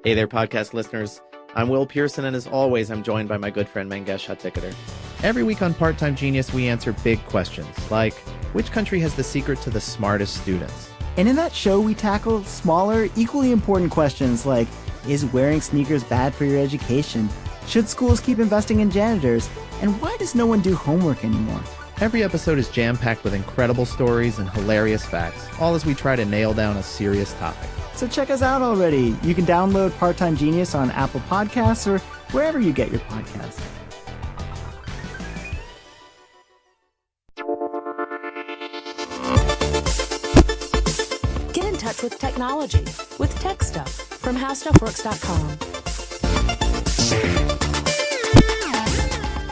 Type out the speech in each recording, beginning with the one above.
Hey there, podcast listeners. I'm Will Pearson, and as always, I'm joined by my good friend Mangesh Hattikudur. Every week on Part-Time Genius, we answer big questions, like, which country has the secret to the smartest students? And in that show, we tackle smaller, equally important questions like, is wearing sneakers bad for your education? Should schools keep investing in janitors? And why does no one do homework anymore? Every episode is jam-packed with incredible stories and hilarious facts, all as we try to nail down a serious topic. So check us out already. You can download Part-Time Genius on Apple Podcasts or wherever you get your podcasts. Get in touch with technology with TechStuff from HowStuffWorks.com.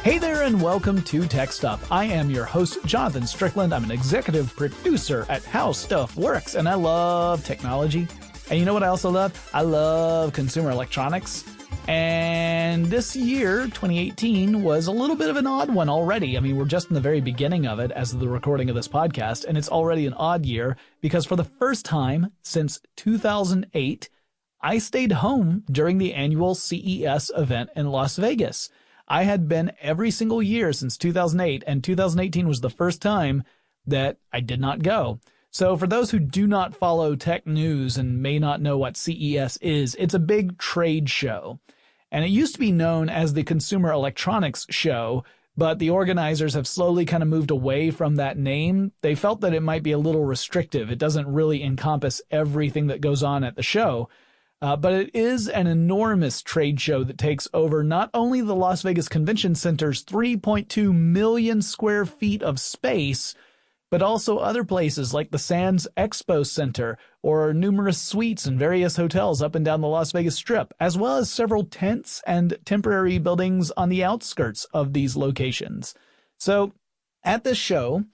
Hey there and welcome to TechStuff. I am your host, Jonathan Strickland. I'm an executive producer at How Stuff Works, and I love technology. And you know what I also love? I love consumer electronics. And this year, 2018, was a little bit of an odd one already. I mean, we're just in the very beginning of it as of the recording of this podcast, and it's already an odd year because for the first time since 2008, I stayed home during the annual CES event in Las Vegas. I had been every single year since 2008, and 2018 was the first time that I did not go. So for those who do not follow tech news and may not know what CES is, it's a big trade show. And it used to be known as the Consumer Electronics Show, but the organizers have slowly kind of moved away from that name. They felt that it might be a little restrictive. It doesn't really encompass everything that goes on at the show. But it is an enormous trade show that takes over not only the Las Vegas Convention Center's 3.2 million square feet of space, but also other places like the Sands Expo Center or numerous suites and various hotels up and down the Las Vegas Strip, as well as several tents and temporary buildings on the outskirts of these locations. So at this show,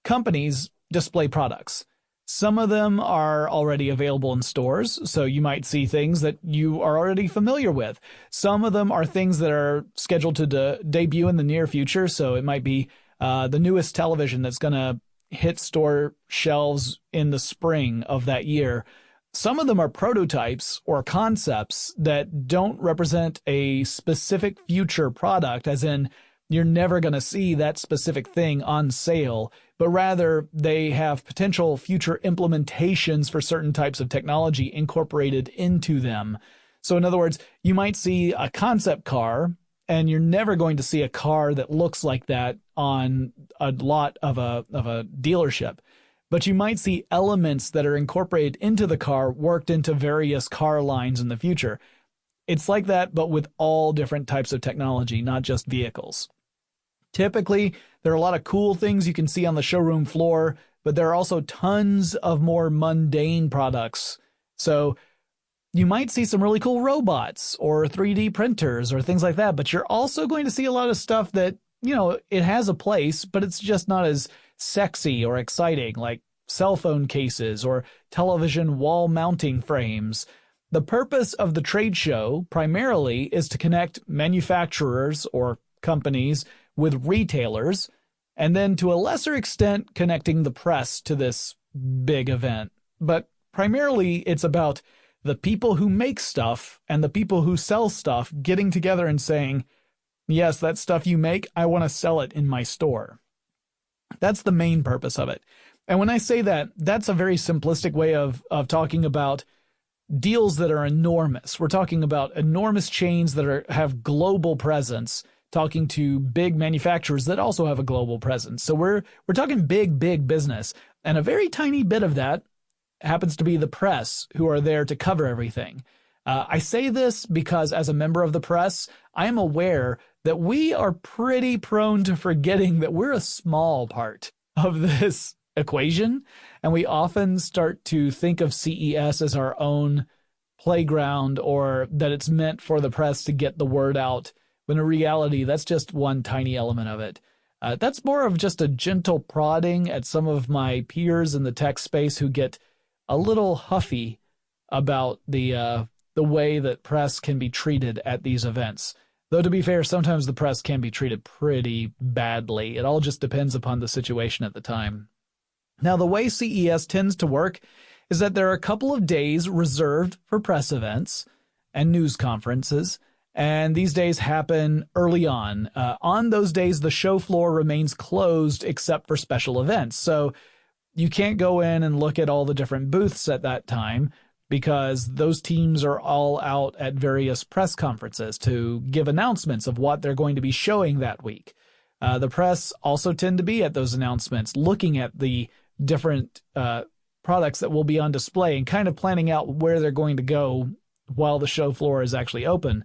companies display products. Some of them are already available in stores, so you might see things that you are already familiar with. Some of them are things that are scheduled to debut in the near future, so it might be the newest television that's going to hit store shelves in the spring of that year. Some of them are prototypes or concepts that don't represent a specific future product, as in you're never going to see that specific thing on sale, but rather they have potential future implementations for certain types of technology incorporated into them. So in other words, you might see a concept car, and you're never going to see a car that looks like that on a lot of a dealership. But you might see elements that are incorporated into the car worked into various car lines in the future. It's like that, but with all different types of technology, not just vehicles. Typically, there are a lot of cool things you can see on the showroom floor, but there are also tons of more mundane products. So you might see some really cool robots or 3D printers or things like that, but you're also going to see a lot of stuff that, you know, it has a place, but it's just not as sexy or exciting, like cell phone cases or television wall mounting frames. The purpose of the trade show primarily is to connect manufacturers or companies with retailers, and then to a lesser extent connecting the press to this big event. But primarily it's about the people who make stuff and the people who sell stuff getting together and saying, yes, that stuff you make, I want to sell it in my store. That's the main purpose of it. And when I say that, that's a very simplistic way of talking about deals that are enormous. We're talking about enormous chains that have global presence, talking to big manufacturers that also have a global presence. So we're talking big business. And a very tiny bit of that happens to be the press, who are there to cover everything. I say this because as a member of the press, I am aware that we are pretty prone to forgetting that we're a small part of this equation, and we often start to think of CES as our own playground, or that it's meant for the press to get the word out, when in reality, that's just one tiny element of it. That's more of just a gentle prodding at some of my peers in the tech space who get a little huffy about the way that press can be treated at these events. Though to be fair, sometimes the press can be treated pretty badly. It all just depends upon the situation at the time. Now, the way CES tends to work is that there are a couple of days reserved for press events. and news conferences. And these days happen early on. On those days, the show floor remains closed except for special events. So you can't go in and look at all the different booths at that time, because those teams are all out at various press conferences to give announcements of what they're going to be showing that week. The press also tend to be at those announcements, looking at the different products that will be on display and kind of planning out where they're going to go while the show floor is actually open.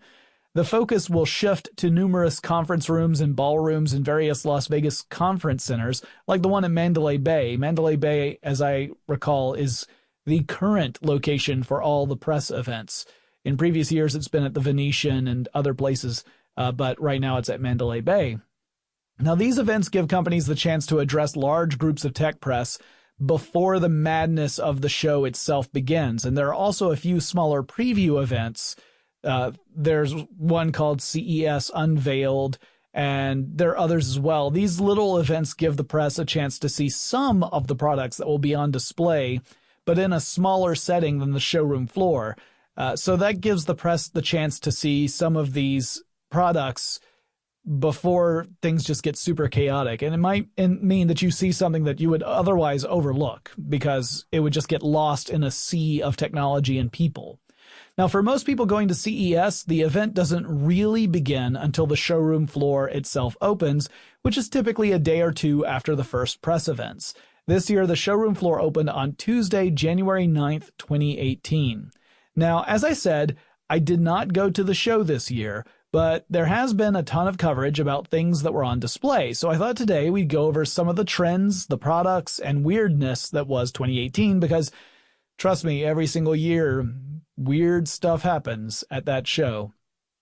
The focus will shift to numerous conference rooms and ballrooms in various Las Vegas conference centers, like the one at Mandalay Bay. Mandalay Bay, as I recall, is the current location for all the press events. In previous years, it's been at the Venetian and other places, but right now it's at Mandalay Bay. Now, these events give companies the chance to address large groups of tech press before the madness of the show itself begins. And there are also a few smaller preview events. There's one called CES Unveiled, and there are others as well. These little events give the press a chance to see some of the products that will be on display, but in a smaller setting than the showroom floor. So that gives the press the chance to see some of these products before things just get super chaotic. And it might mean that you see something that you would otherwise overlook because it would just get lost in a sea of technology and people. Now, for most people going to CES, the event doesn't really begin until the showroom floor itself opens, which is typically a day or two after the first press events. This year, the showroom floor opened on Tuesday, January 9th, 2018. Now, as I said, I did not go to the show this year, but there has been a ton of coverage about things that were on display. So I thought today we'd go over some of the trends, the products, and weirdness that was 2018, because trust me, every single year, weird stuff happens at that show.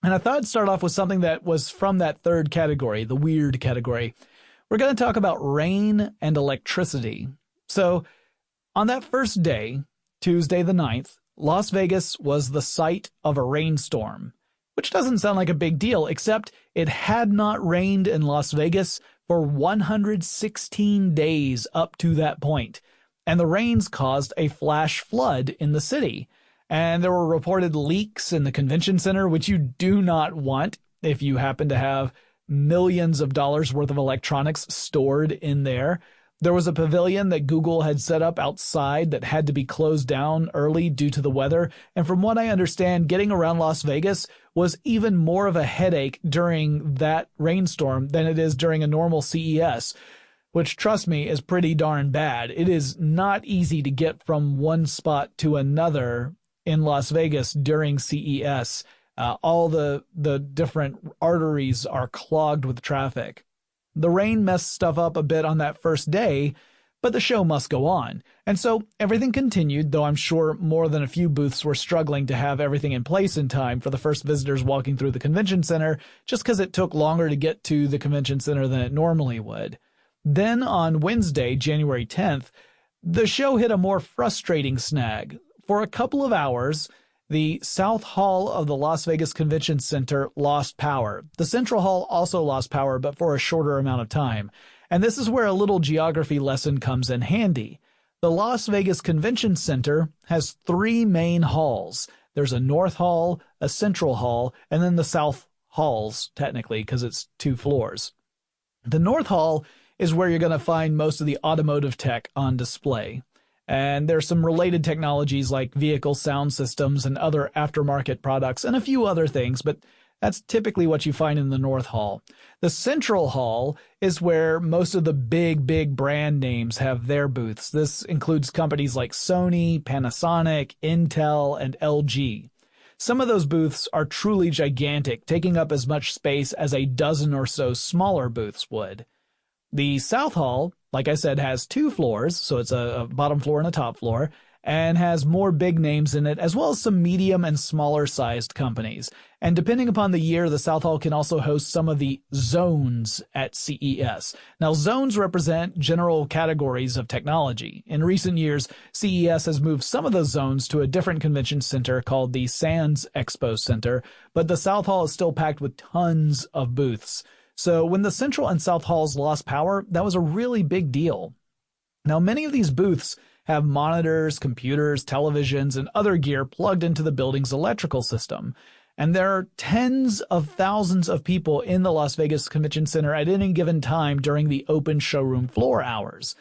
And I thought I'd start off with something that was from that third category, the weird category. We're going to talk about rain and electricity. So on that first day, Tuesday the 9th, Las Vegas was the site of a rainstorm, which doesn't sound like a big deal, except it had not rained in Las Vegas for 116 days up to that point. And the rains caused a flash flood in the city. And there were reported leaks in the convention center, which you do not want if you happen to have millions of dollars worth of electronics stored in there. There was a pavilion that Google had set up outside that had to be closed down early due to the weather. And from what I understand, getting around Las Vegas was even more of a headache during that rainstorm than it is during a normal CES, which, trust me, is pretty darn bad. It is not easy to get from one spot to another in Las Vegas during CES. All the different arteries are clogged with traffic. The rain messed stuff up a bit on that first day, but the show must go on. And so everything continued, though I'm sure more than a few booths were struggling to have everything in place in time for the first visitors walking through the convention center, just because it took longer to get to the convention center than it normally would. Then on Wednesday, January 10th, the show hit a more frustrating snag. For a couple of hours, the South Hall of the Las Vegas Convention Center lost power. The Central Hall also lost power, but for a shorter amount of time. And this is where a little geography lesson comes in handy. The Las Vegas Convention Center has three main halls. There's a North Hall, a Central Hall, and then the South Halls, technically, because it's 2 floors. The North Hall is where you're going to find most of the automotive tech on display. And there's some related technologies like vehicle sound systems and other aftermarket products and a few other things, but that's typically what you find in the North Hall. The Central Hall is where most of the big brand names have their booths. This includes companies like Sony, Panasonic, Intel, and LG. Some of those booths are truly gigantic, taking up as much space as a dozen or so smaller booths would. The South Hall, like I said, has 2 floors, so it's a bottom floor and a top floor, and has more big names in it, as well as some medium and smaller sized companies. And depending upon the year, the South Hall can also host some of the zones at CES. Now, zones represent general categories of technology. In recent years, CES has moved some of those zones to a different convention center called the Sands Expo Center, but the South Hall is still packed with tons of booths. So when the Central and South Halls lost power, that was a really big deal. Now, many of these booths have monitors, computers, televisions, and other gear plugged into the building's electrical system. And there are tens of thousands of people in the Las Vegas Convention Center at any given time during the open showroom floor hours.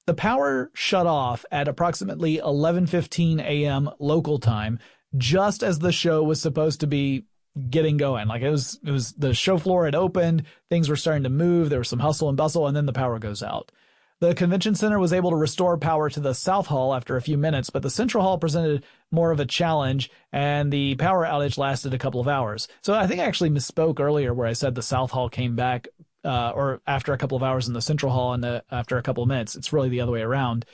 The power shut off at approximately 11:15 a.m. local time, just as the show was supposed to be getting going. Like it was the show floor had opened, things were starting to move, there was some hustle and bustle, and then the power goes out. The convention center was able to restore power to the South Hall after a few minutes, but the Central Hall presented more of a challenge, and the power outage lasted a couple of hours. So I think I actually misspoke earlier where I said the South Hall came back or after a couple of hours in the Central Hall and after a couple of minutes. It's really the other way around.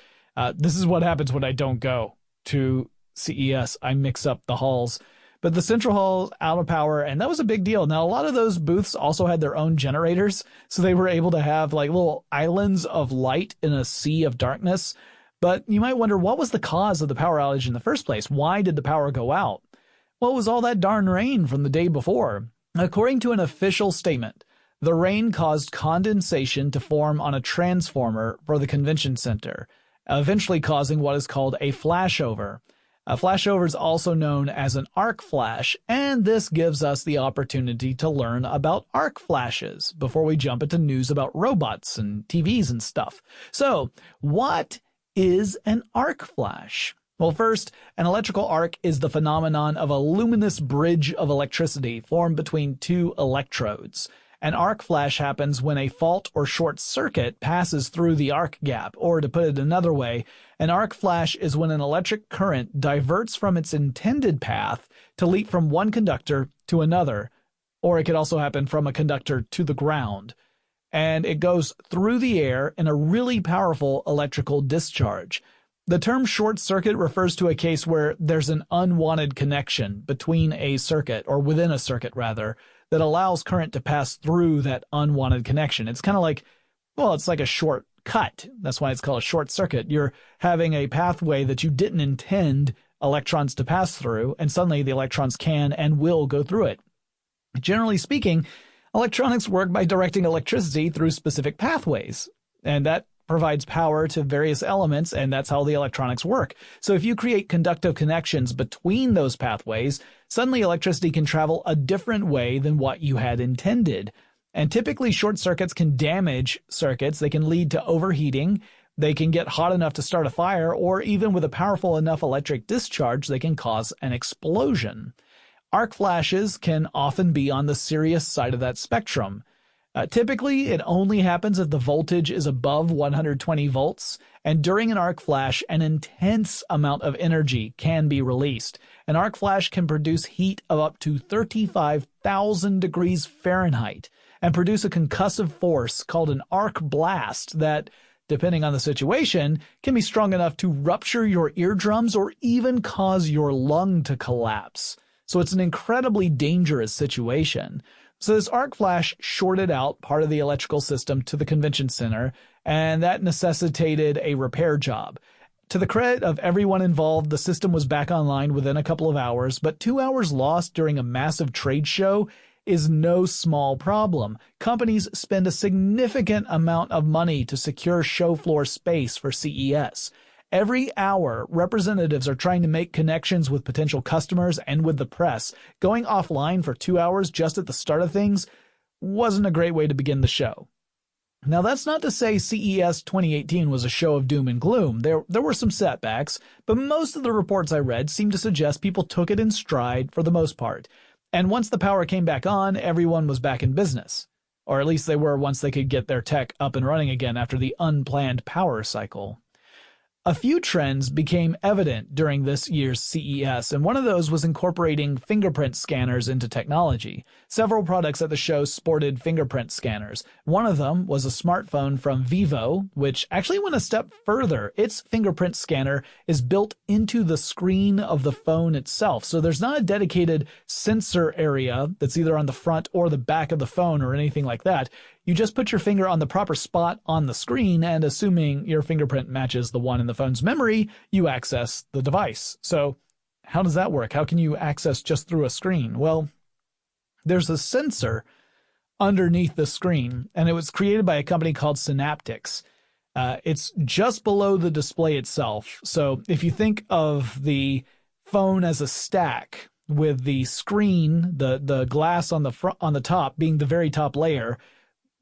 This is what happens when I don't go to CES. I mix up the halls. But the Central Hall out of power, and that was a big deal. Now, a lot of those booths also had their own generators, so they were able to have like little islands of light in a sea of darkness. But you might wonder, what was the cause of the power outage in the first place? Why did the power go out? Well, it was all that darn rain from the day before. According to an official statement, the rain caused condensation to form on a transformer for the convention center, eventually causing what is called a flashover. A flashover is also known as an arc flash, and this gives us the opportunity to learn about arc flashes before we jump into news about robots and TVs and stuff. So, what is an arc flash? Well, first, an electrical arc is the phenomenon of a luminous bridge of electricity formed between two electrodes. An arc flash happens when a fault or short circuit passes through the arc gap, or to put it another way, an arc flash is when an electric current diverts from its intended path to leap from one conductor to another, or it could also happen from a conductor to the ground. And it goes through the air in a really powerful electrical discharge. The term short circuit refers to a case where there's an unwanted connection between a circuit, or within a circuit rather, that allows current to pass through that unwanted connection. It's kind of like, well, it's like a short cut. That's why it's called a short circuit. You're having a pathway that you didn't intend electrons to pass through, and suddenly the electrons can and will go through it. Generally speaking, electronics work by directing electricity through specific pathways, and that provides power to various elements, and that's how the electronics work. So if you create conductive connections between those pathways, suddenly electricity can travel a different way than what you had intended. And typically short circuits can damage circuits. They can lead to overheating. They can get hot enough to start a fire, or even with a powerful enough electric discharge, they can cause an explosion. Arc flashes can often be on the serious side of that spectrum. Typically, it only happens if the voltage is above 120 volts, and during an arc flash, an intense amount of energy can be released. An arc flash can produce heat of up to 35,000 degrees Fahrenheit and produce a concussive force called an arc blast that, depending on the situation, can be strong enough to rupture your eardrums or even cause your lung to collapse. So it's an incredibly dangerous situation. So this arc flash shorted out part of the electrical system to the convention center, and that necessitated a repair job. To the credit of everyone involved, the system was back online within a couple of hours, but 2 hours lost during a massive trade show is no small problem. Companies spend a significant amount of money to secure show floor space for CES. Every hour, representatives are trying to make connections with potential customers and with the press. Going offline for 2 hours just at the start of things wasn't a great way to begin the show. Now, that's not to say CES 2018 was a show of doom and gloom. There were some setbacks, but most of the reports I read seemed to suggest people took it in stride for the most part. And once the power came back on, everyone was back in business. Or at least they were once they could get their tech up and running again after the unplanned power cycle. A few trends became evident during this year's CES, and one of those was incorporating fingerprint scanners into technology. Several products at the show sported fingerprint scanners. One of them was a smartphone from Vivo, which actually went a step further. Its fingerprint scanner is built into the screen of the phone itself, so there's not a dedicated sensor area that's either on the front or the back of the phone or anything like that. You just put your finger on the proper spot on the screen, and assuming your fingerprint matches the one in the phone's memory, you access the device. So how does that work? How can you access just through a screen? Well, there's a sensor underneath the screen, and it was created by a company called Synaptics. It's just below the display itself. So if you think of the phone as a stack with the screen, the glass on the front, on the top being the very top layer,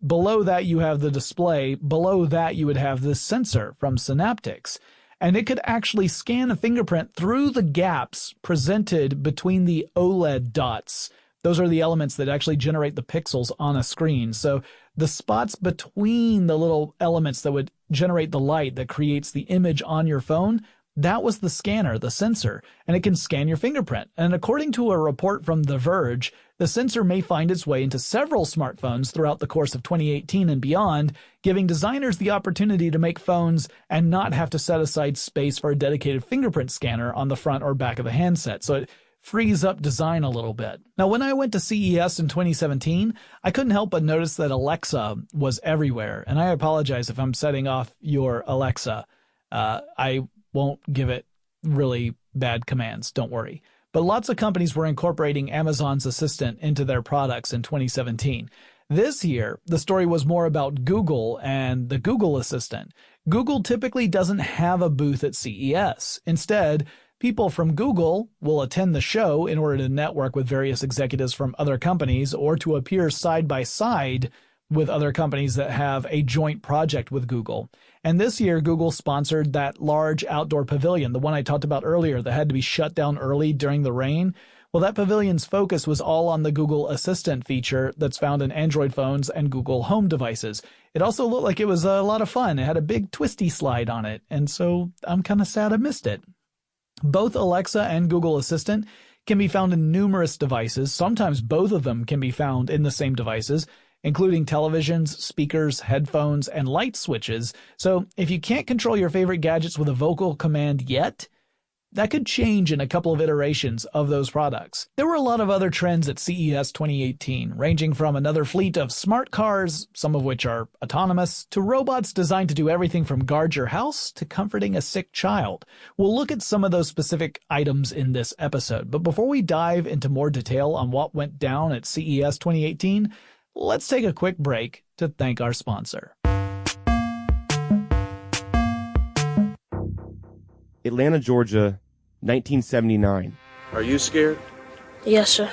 below that you have the display. Below that you would have this sensor from Synaptics. And it could actually scan a fingerprint through the gaps presented between the OLED dots. Those are the elements that actually generate the pixels on a screen. So the spots between the little elements that would generate the light that creates the image on your phone, that was the scanner, the sensor, and it can scan your fingerprint. And according to a report from The Verge, the sensor may find its way into several smartphones throughout the course of 2018 and beyond, giving designers the opportunity to make phones and not have to set aside space for a dedicated fingerprint scanner on the front or back of the handset. So it frees up design a little bit. Now, when I went to CES in 2017, I couldn't help but notice that Alexa was everywhere. And I apologize if I'm setting off your Alexa. I won't give it really bad commands, don't worry. But lots of companies were incorporating Amazon's Assistant into their products in 2017. This year, the story was more about Google and the Google Assistant. Google typically doesn't have a booth at CES. Instead, people from Google will attend the show in order to network with various executives from other companies or to appear side by side with other companies that have a joint project with Google. And this year, Google sponsored that large outdoor pavilion, the one I talked about earlier that had to be shut down early during the rain. Well, that pavilion's focus was all on the Google Assistant feature that's found in Android phones and Google Home devices. It also looked like it was a lot of fun. It had a big twisty slide on it, and so I'm kind of sad I missed it. Both Alexa and Google Assistant can be found in numerous devices. Sometimes both of them can be found in the same devices, including televisions, speakers, headphones, and light switches. So if you can't control your favorite gadgets with a vocal command yet, that could change in a couple of iterations of those products. There were a lot of other trends at CES 2018, ranging from another fleet of smart cars, some of which are autonomous, to robots designed to do everything from guard your house to comforting a sick child. We'll look at some of those specific items in this episode, but before we dive into more detail on what went down at CES 2018, let's take a quick break to thank our sponsor. Atlanta, Georgia, 1979. Are you scared? Yes, sir.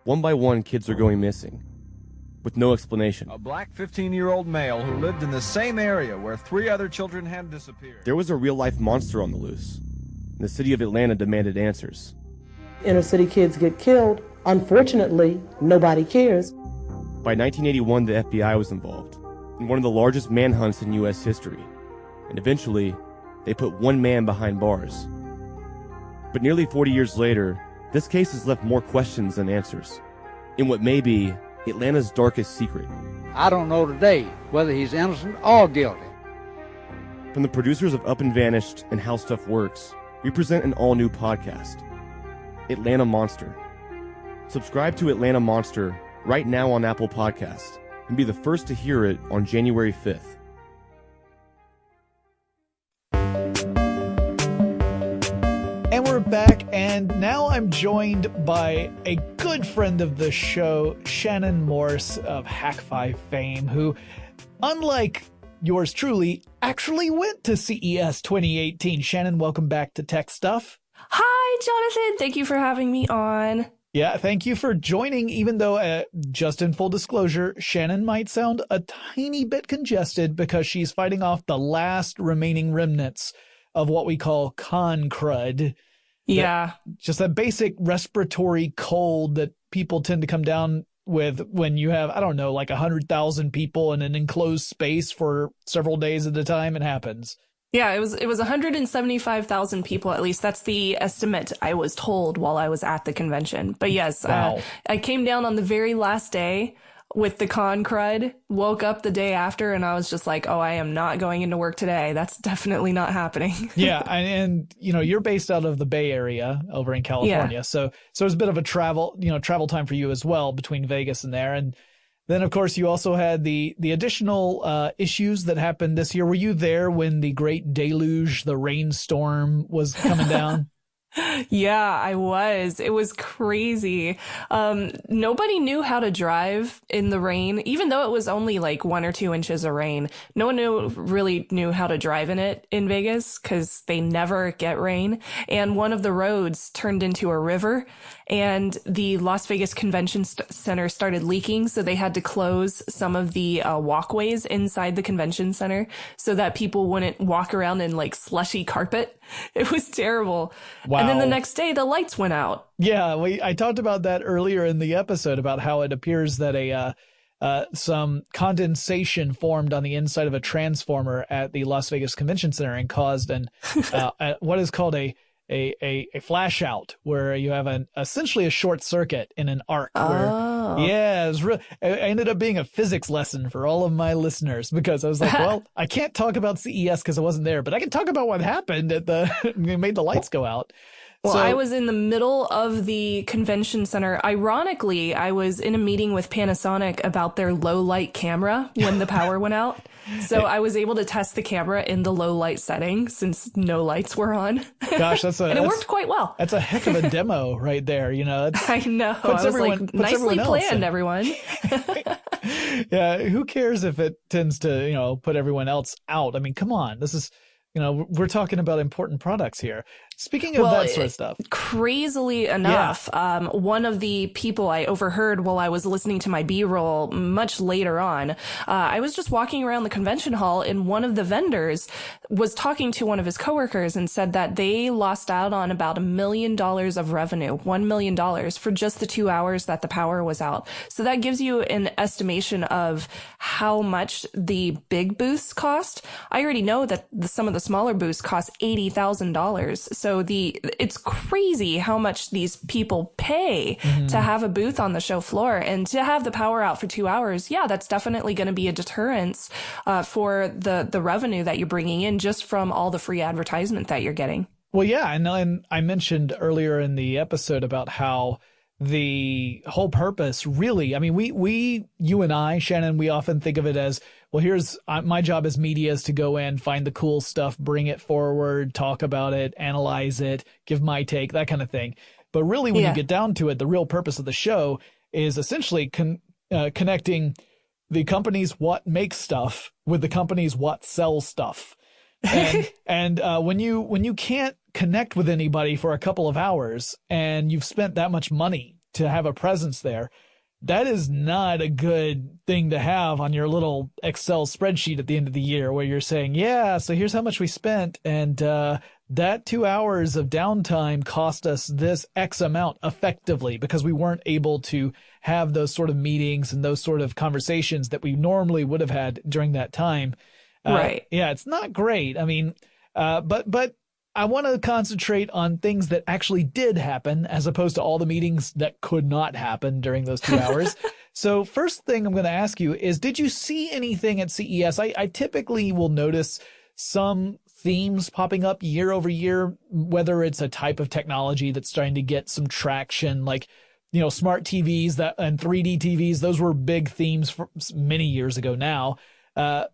One by one, kids are going missing, with no explanation. A black 15-year-old male who lived in the same area where 3 other children had disappeared. There was a real-life monster on the loose, and the city of Atlanta demanded answers. Inner city kids get killed. Unfortunately, nobody cares. By 1981, the FBI was involved in one of the largest manhunts in U.S. history, and eventually, they put one man behind bars. But nearly 40 years later, this case has left more questions than answers, in what may be Atlanta's darkest secret. I don't know today whether he's innocent or guilty. From the producers of Up and Vanished and How Stuff Works, we present an all-new podcast, Atlanta Monster. Subscribe to Atlanta Monster right now on Apple Podcasts and be the first to hear it on January 5th. And we're back, and now I'm joined by a good friend of the show, Shannon Morse of Hack5 fame, who, unlike yours truly, actually went to CES 2018. Shannon, welcome back to Tech Stuff. Hi, Jonathan. Thank you for having me on. Yeah, thank you for joining, even though, just in full disclosure, Shannon might sound a tiny bit congested because she's fighting off the last remaining remnants of what we call con crud. Yeah. Just that basic respiratory cold that people tend to come down with when you have, I don't know, like 100,000 people in an enclosed space for several days at a time. It happens. Yeah, it was 175,000 people, at least. That's the estimate I was told while I was at the convention. But yes, wow. I came down on the very last day with the con crud, woke up the day after, and I was just like, oh, I am not going into work today. That's definitely not happening. Yeah, and you know, you're based out of the Bay Area over in California. Yeah. So it's a bit of a travel time for you as well between Vegas and there. And then, of course, you also had the additional issues that happened this year. Were you there when the great deluge, the rainstorm, was coming down? Yeah, I was. It was crazy. Nobody knew how to drive in the rain, even though it was only like 1 or 2 inches of rain. No one really knew how to drive in it in Vegas because they never get rain. And one of the roads turned into a river, and the Las Vegas Convention Center started leaking. So they had to close some of the walkways inside the convention center so that people wouldn't walk around in like slushy carpet. It was terrible. Wow. And then the next day, the lights went out. Yeah, I talked about that earlier in the episode about how it appears that some condensation formed on the inside of a transformer at the Las Vegas Convention Center and caused what is called a flash out, where you have essentially a short circuit in an arc. Yeah, it ended up being a physics lesson for all of my listeners, because I was like, well, I can't talk about CES because I wasn't there, but I can talk about what happened made the lights go out. Well, I was in the middle of the convention center. Ironically, I was in a meeting with Panasonic about their low light camera when the power went out. So I was able to test the camera in the low light setting since no lights were on. Gosh, and it worked quite well. That's a heck of a demo right there. I know. I was like, nicely planned, everyone. Yeah, who cares if it tends to, put everyone else out? I mean, come on. This is, we're talking about important products here. Speaking of that sort of stuff. Crazily enough, one of the people I overheard while I was listening to my B-roll much later on, I was just walking around the convention hall, and one of the vendors was talking to one of his coworkers and said that they lost out on about $1 million of revenue, $1 million for just the 2 hours that the power was out. So that gives you an estimation of how much the big booths cost. I already know that some of the smaller booths cost $80,000. So it's crazy how much these people pay to have a booth on the show floor, and to have the power out for 2 hours. Yeah, that's definitely going to be a deterrence for the revenue that you're bringing in just from all the free advertisement that you're getting. Well, yeah, and I mentioned earlier in the episode about how the whole purpose really, I mean, you and I, Shannon, we often think of it as, well, here's my job as media is to go in, find the cool stuff, bring it forward, talk about it, analyze it, give my take, that kind of thing. But really, when you get down to it, the real purpose of the show is essentially connecting the companies what make stuff with the companies what sell stuff. And when you can't connect with anybody for a couple of hours and you've spent that much money to have a presence there, that is not a good thing to have on your little Excel spreadsheet at the end of the year, where you're saying, yeah, so here's how much we spent, and that 2 hours of downtime cost us this X amount effectively, because we weren't able to have those sort of meetings and those sort of conversations that we normally would have had during that time. Right. Yeah, it's not great. I mean, but I want to concentrate on things that actually did happen, as opposed to all the meetings that could not happen during those 2 hours. So first thing I'm going to ask you is, did you see anything at CES? I typically will notice some themes popping up year over year, whether it's a type of technology that's starting to get some traction, like, smart TVs and 3D TVs. Those were big themes for many years ago now.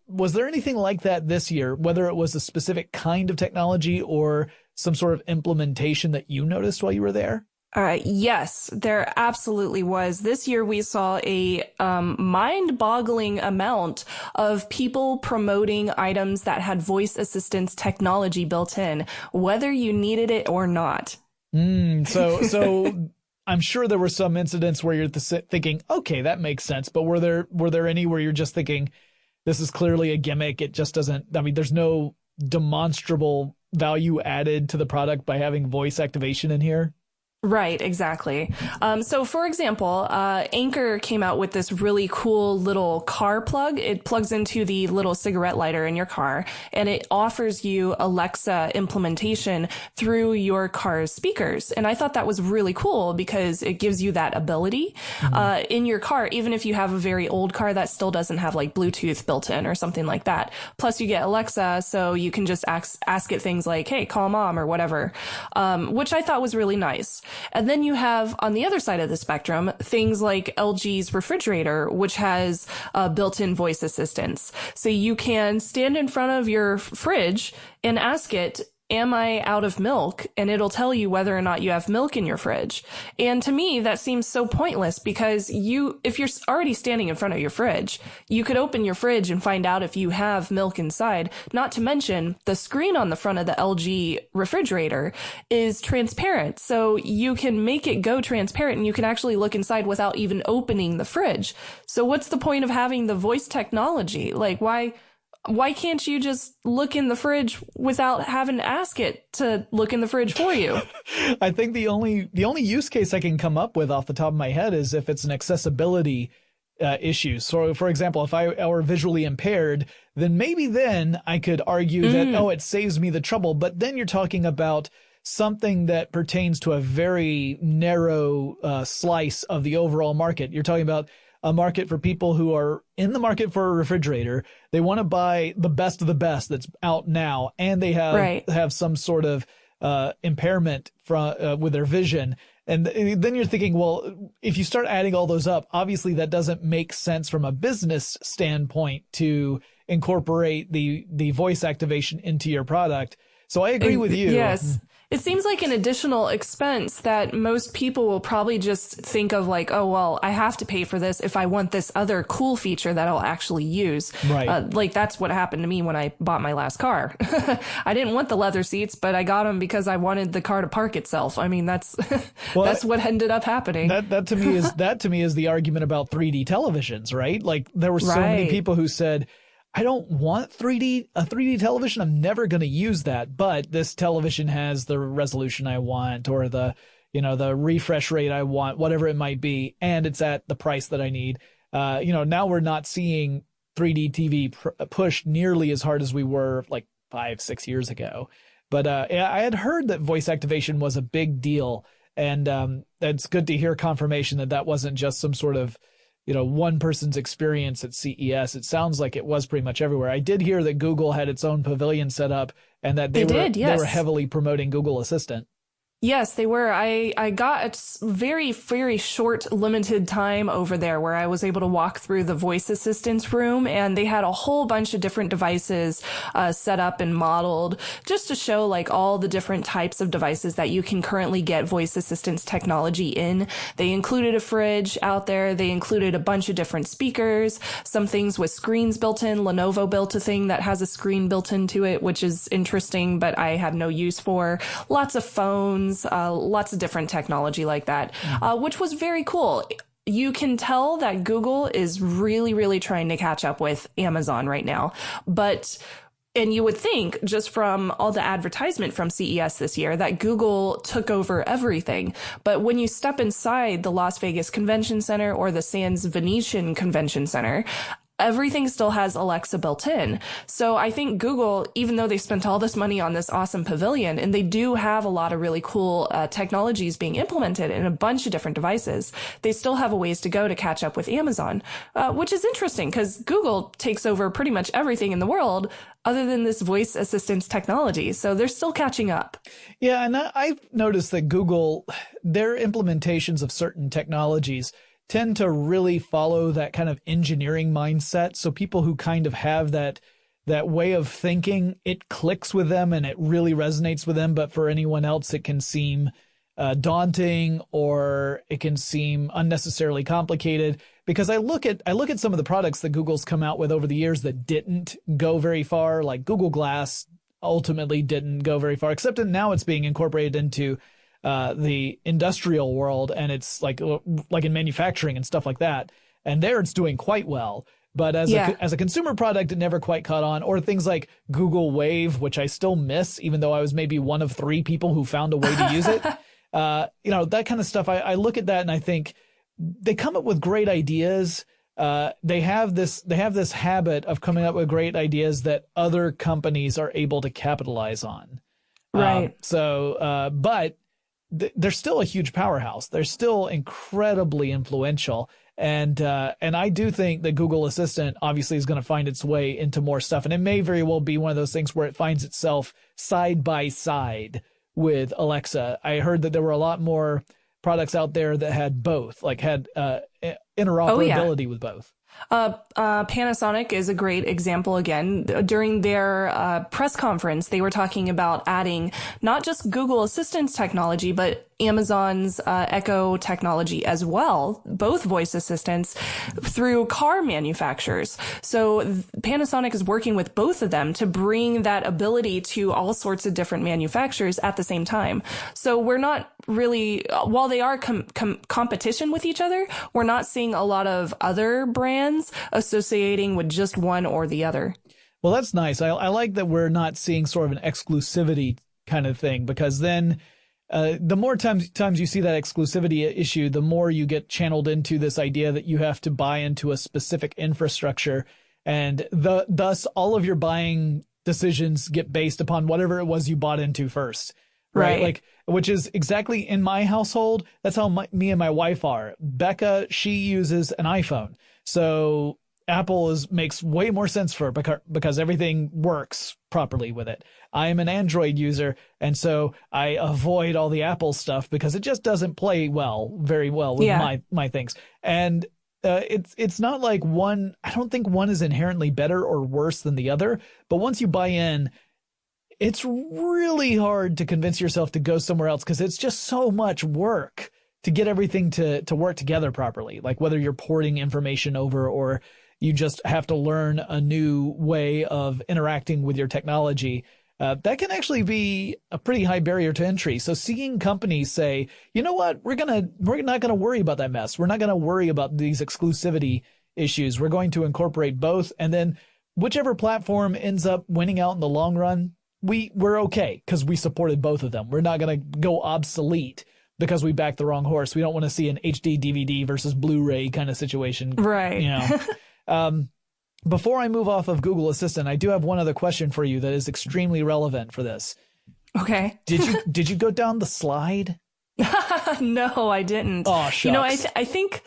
Was there anything like that this year, whether it was a specific kind of technology or some sort of implementation that you noticed while you were there? Yes, there absolutely was. This year we saw a mind-boggling amount of people promoting items that had voice assistance technology built in, whether you needed it or not. So I'm sure there were some incidents where you're thinking, okay, that makes sense. But were there any where you're just thinking, this is clearly a gimmick? It just doesn't, I mean, there's no demonstrable value added to the product by having voice activation in here? Right, exactly. So for example, Anchor came out with this really cool little car plug. It plugs into the little cigarette lighter in your car, and it offers you Alexa implementation through your car's speakers. And I thought that was really cool because it gives you that ability in your car, even if you have a very old car that still doesn't have like Bluetooth built in or something like that. Plus you get Alexa, so you can just ask it things like, hey, call mom or whatever, which I thought was really nice. And then you have on the other side of the spectrum, things like LG's refrigerator, which has built-in voice assistance. So you can stand in front of your fridge and ask it, am I out of milk? And it'll tell you whether or not you have milk in your fridge. And to me, that seems so pointless because if you're already standing in front of your fridge, you could open your fridge and find out if you have milk inside. Not to mention the screen on the front of the LG refrigerator is transparent. So you can make it go transparent and you can actually look inside without even opening the fridge. So what's the point of having the voice technology? Like, why can't you just look in the fridge without having to ask it to look in the fridge for you? I think the only use case I can come up with off the top of my head is if it's an accessibility issue. So, for example, if I were visually impaired, then maybe then I could argue that, it saves me the trouble. But then you're talking about something that pertains to a very narrow slice of the overall market. You're talking about a market for people who are in the market for a refrigerator. They want to buy the best of the best that's out now, and they have some sort of impairment with their vision. And then you're thinking, well, if you start adding all those up, obviously that doesn't make sense from a business standpoint to incorporate the voice activation into your product. So I agree with you. Yes. It seems like an additional expense that most people will probably just think of like, oh, well, I have to pay for this if I want this other cool feature that I'll actually use. Right. Like that's what happened to me when I bought my last car. I didn't want the leather seats, but I got them because I wanted the car to park itself. I mean, that's that's what ended up happening. That to me is the argument about 3D televisions, right? Like there were so many people who said, I don't want a 3D television. I'm never going to use that, but this television has the resolution I want or the refresh rate I want, whatever it might be. And it's at the price that I need. Now we're not seeing 3D TV pushed nearly as hard as we were like 5-6 years ago. But, I had heard that voice activation was a big deal. And, it's good to hear confirmation that wasn't just some sort of, one person's experience at CES. It sounds like it was pretty much everywhere. I did hear that Google had its own pavilion set up and that they were heavily promoting Google Assistant. Yes, they were. I got a very, very short, limited time over there where I was able to walk through the voice assistance room, and they had a whole bunch of different devices set up and modeled just to show like all the different types of devices that you can currently get voice assistance technology in. They included a fridge out there. They included a bunch of different speakers, some things with screens built in. Lenovo built a thing that has a screen built into it, which is interesting, but I have no use for. Lots of phones. Lots of different technology like that, which was very cool. You can tell that Google is really, really trying to catch up with Amazon right now. And you would think just from all the advertisement from CES this year that Google took over everything. But when you step inside the Las Vegas Convention Center or the Sands Venetian Convention Center, everything still has Alexa built in. So I think Google, even though they spent all this money on this awesome pavilion, and they do have a lot of really cool technologies being implemented in a bunch of different devices, they still have a ways to go to catch up with Amazon, which is interesting because Google takes over pretty much everything in the world other than this voice assistance technology. So they're still catching up. Yeah, and I've noticed that Google, their implementations of certain technologies tend to really follow that kind of engineering mindset. So people who kind of have that way of thinking, it clicks with them and it really resonates with them. But for anyone else, it can seem daunting or it can seem unnecessarily complicated. Because I look at some of the products that Google's come out with over the years that didn't go very far, like Google Glass ultimately didn't go very far, except that now it's being incorporated into the industrial world, and it's like in manufacturing and stuff like that. And there it's doing quite well. But as a consumer product, it never quite caught on. Or things like Google Wave, which I still miss, even though I was maybe one of 3 people who found a way to use it. That kind of stuff. I look at that and I think they come up with great ideas. They have this habit of coming up with great ideas that other companies are able to capitalize on. Right. But they're still a huge powerhouse. They're still incredibly influential. And I do think that Google Assistant obviously is going to find its way into more stuff. And it may very well be one of those things where it finds itself side by side with Alexa. I heard that there were a lot more products out there that had both, like had interoperability with both. Panasonic is a great example again. During their press conference, they were talking about adding not just Google Assistant technology, but Amazon's Echo technology as well, both voice assistants, through car manufacturers. So Panasonic is working with both of them to bring that ability to all sorts of different manufacturers at the same time. So we're not really, while they are competition with each other, we're not seeing a lot of other brands associating with just one or the other. Well, that's nice. I like that we're not seeing sort of an exclusivity kind of thing, because then the more times you see that exclusivity issue, the more you get channeled into this idea that you have to buy into a specific infrastructure, and thus all of your buying decisions get based upon whatever it was you bought into first. Right. Like, which is exactly in my household. That's how me and my wife are. Becca, she uses an iPhone. So Apple makes way more sense for her because everything works properly with it. I am an Android user, and so I avoid all the Apple stuff because it just doesn't play very well with my things. And it's not like one, I don't think one is inherently better or worse than the other, but once you buy in, it's really hard to convince yourself to go somewhere else because it's just so much work to get everything to work together properly. Like whether you're porting information over or you just have to learn a new way of interacting with your technology. That can actually be a pretty high barrier to entry. So seeing companies say, you know what, we're not gonna worry about that mess. We're not gonna worry about these exclusivity issues. We're going to incorporate both, and then whichever platform ends up winning out in the long run, we're okay because we supported both of them. We're not gonna go obsolete because we backed the wrong horse. We don't want to see an HD DVD versus Blu-ray kind of situation, right? You know. Before I move off of Google Assistant, I do have one other question for you that is extremely relevant for this. Okay. Did you go down the slide? No, I didn't. Oh, shucks. You know, I think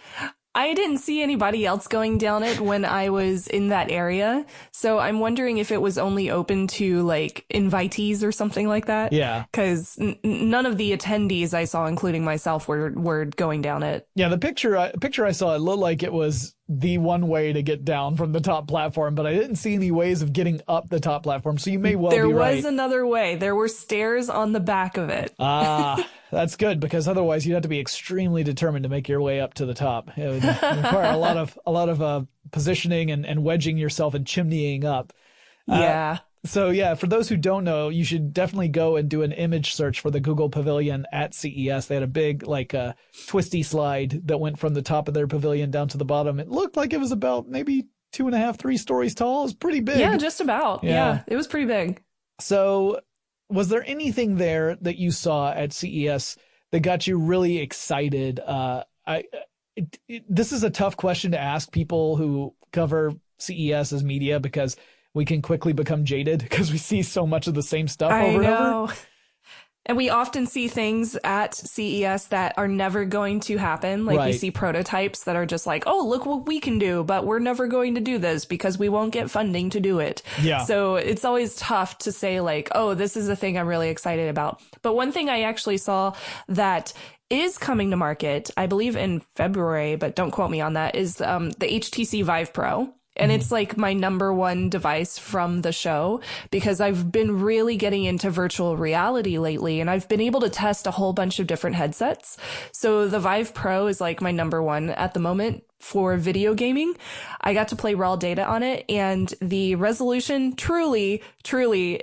I didn't see anybody else going down it when I was in that area. So I'm wondering if it was only open to like invitees or something like that. Yeah. Because none of the attendees I saw, including myself, were going down it. Yeah, the picture I saw, it looked like it was the one way to get down from the top platform, but I didn't see any ways of getting up the top platform. So you may well be right. There was another way. There were stairs on the back of it. Ah, that's good, because otherwise you'd have to be extremely determined to make your way up to the top. It would require a lot of positioning and wedging yourself and chimneying up. Yeah. So yeah, for those who don't know, you should definitely go and do an image search for the Google Pavilion at CES. They had a big, twisty slide that went from the top of their pavilion down to the bottom. It looked like it was about maybe 2.5, 3 stories tall. It was pretty big. Yeah, just about. Yeah, it was pretty big. So was there anything there that you saw at CES that got you really excited? This is a tough question to ask people who cover CES as media, because we can quickly become jaded because we see so much of the same stuff over and over. And we often see things at CES that are never going to happen. Like, right. We see prototypes that are just like, oh, look what we can do, but we're never going to do this because we won't get funding to do it. Yeah. So it's always tough to say like, oh, this is a thing I'm really excited about. But one thing I actually saw that is coming to market, I believe in February, but don't quote me on that, is the HTC Vive Pro. And it's like my number one device from the show, because I've been really getting into virtual reality lately, and I've been able to test a whole bunch of different headsets. So the Vive Pro is like my number one at the moment for video gaming. I got to play raw data on it, and the resolution truly